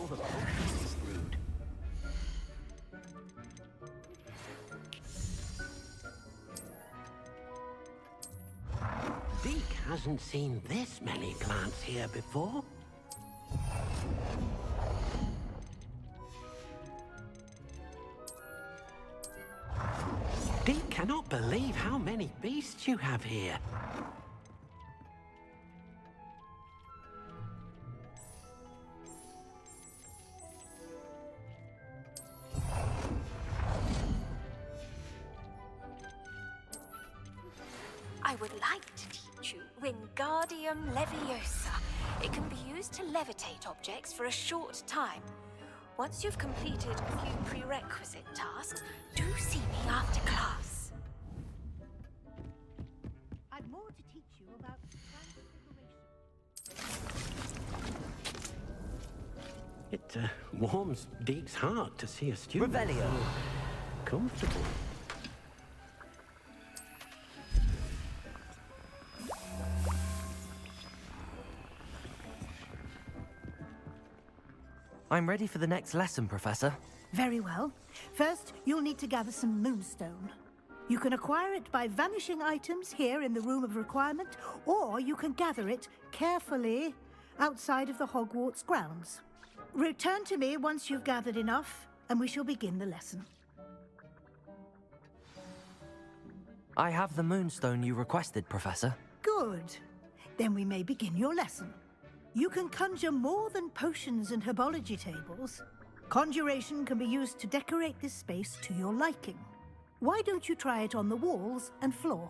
all the potions you've brewed. Deke hasn't seen this many plants here before. Deke cannot believe how many beasts you have here. I would like to teach you Wingardium Leviosa. It can be used to levitate objects for a short time. Once you've completed a few prerequisite tasks, do see me after class. I've more to teach you about transfiguration. It warms Deke's heart to see a student Revelio. so comfortable. I'm ready for the next lesson, Professor. Very well. First, you'll need to gather some moonstone. You can acquire it by vanishing items here in the Room of Requirement, or you can gather it carefully outside of the Hogwarts grounds. Return to me once you've gathered enough, and we shall begin the lesson. I have the moonstone you requested, Professor. Good. Then we may begin your lesson. You can conjure more than potions and herbology tables. Conjuration can be used to decorate this space to your liking. Why don't you try it on the walls and floor?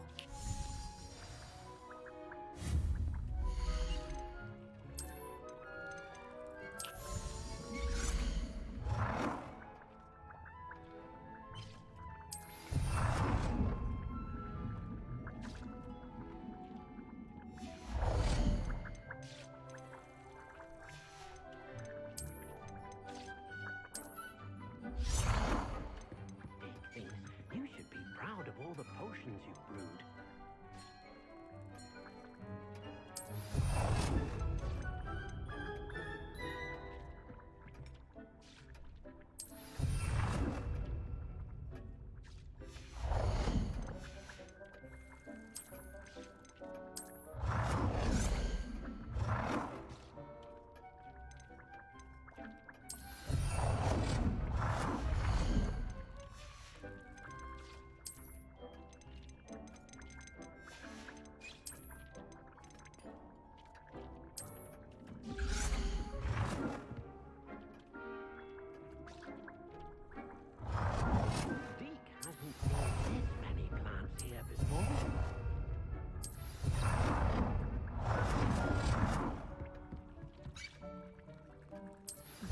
You should be proud of all the potions you've brewed.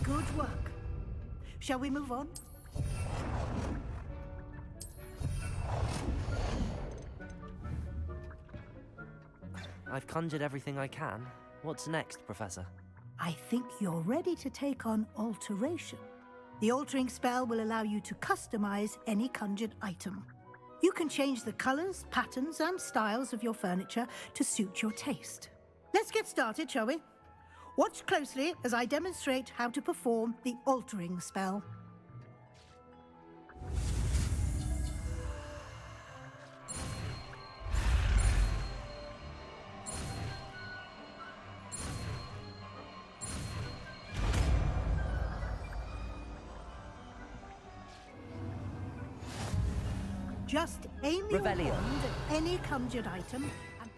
Good work. Shall we move on? I've conjured everything I can. What's next, Professor? I think you're ready to take on alteration. The altering spell will allow you to customize any conjured item. You can change the colors, patterns, and styles of your furniture to suit your taste. Let's get started, shall we? Watch closely as I demonstrate how to perform the altering spell. Just aim your Revelio. wand at any conjured item and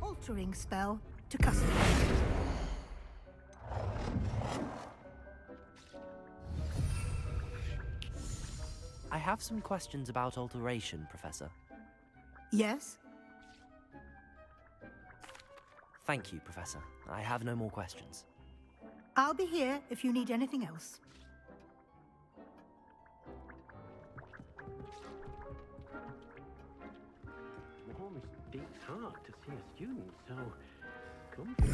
altering spell to customize it. I have some questions about alteration, Professor. Yes? Thank you, Professor. I have no more questions. I'll be here if you need anything else. Warms Deke's heart to see a student so comfortable.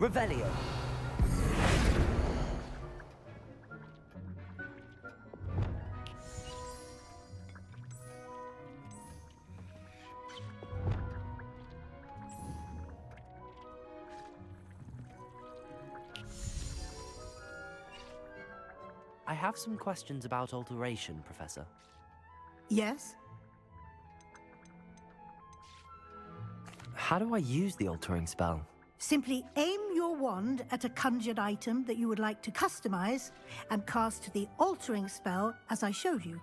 Revelio. I have some questions about alteration, Professor. Yes? How do I use the altering spell? Simply aim your wand at a conjured item that you would like to customize and cast the altering spell as I showed you.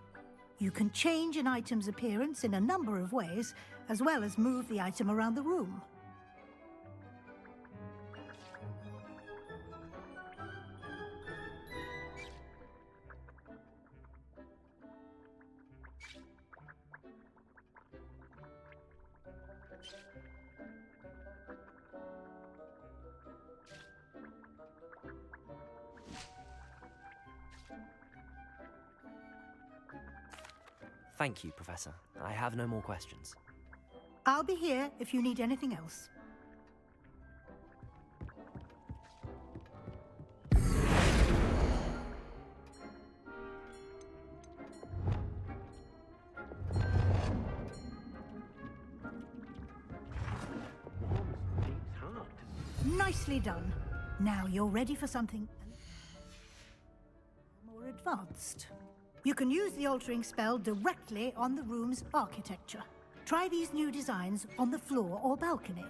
You can change an item's appearance in a number of ways, as well as move the item around the room. Thank you, Professor. I have no more questions. I'll be here if you need anything else. Nicely done. Now you're ready for something more advanced. You can use the altering spell directly on the room's architecture. Try these new designs on the floor or balcony.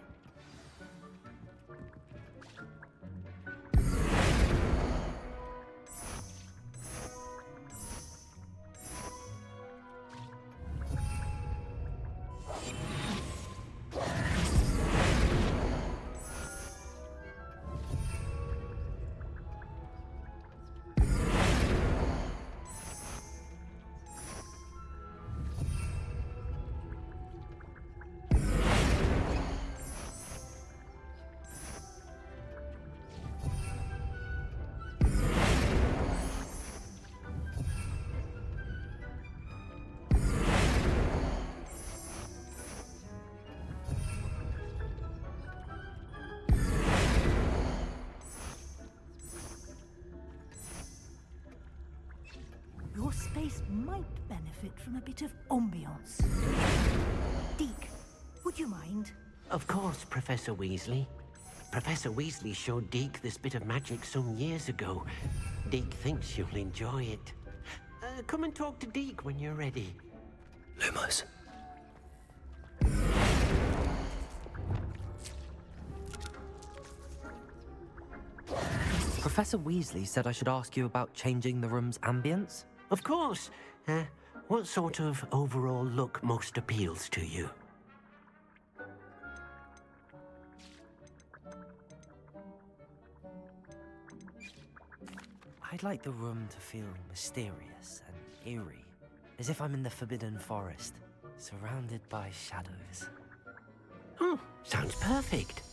Your space might benefit from a bit of ambiance. Deke, would you mind? Of course, Professor Weasley. Professor Weasley showed Deke this bit of magic some years ago. Deke thinks you'll enjoy it. Come and talk to Deke when you're ready. Lumos. Professor Weasley said I should ask you about changing the room's ambience? Of course. What sort of overall look most appeals to you? I'd like the room to feel mysterious and eerie, as if I'm in the Forbidden Forest, surrounded by shadows. Oh, sounds perfect.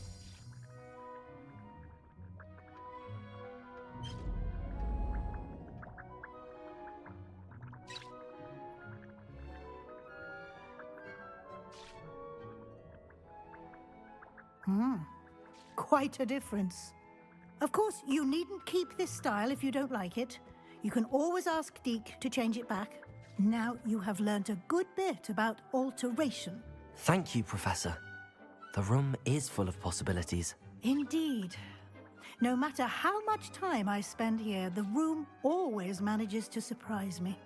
Quite a difference. Of course, you needn't keep this style if you don't like it. You can always ask Deke to change it back. Now you have learnt a good bit about alteration. Thank you, Professor. The room is full of possibilities. Indeed. No matter how much time I spend here, the room always manages to surprise me.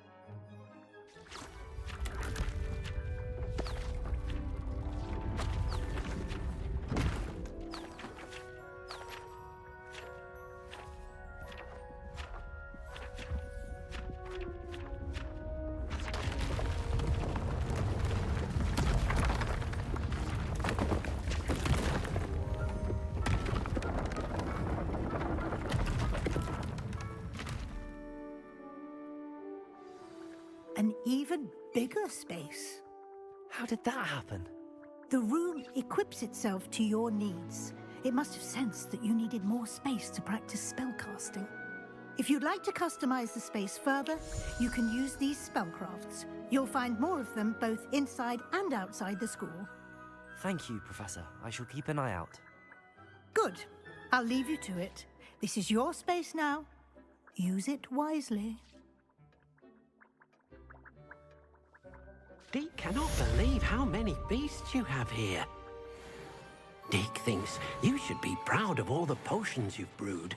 An even bigger space. How did that happen? The room equips itself to your needs. It must have sensed that you needed more space to practice spellcasting. If you'd like to customize the space further, you can use these spellcrafts. You'll find more of them both inside and outside the school. Thank you, Professor. I shall keep an eye out. Good. I'll leave you to it. This is your space now. Use it wisely. Deke cannot believe how many beasts you have here. Deke thinks you should be proud of all the potions you've brewed.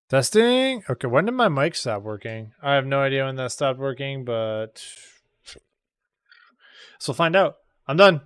Testing. Okay, when did my mic stop working? I have no idea when that stopped working, but so we'll find out. I'm done.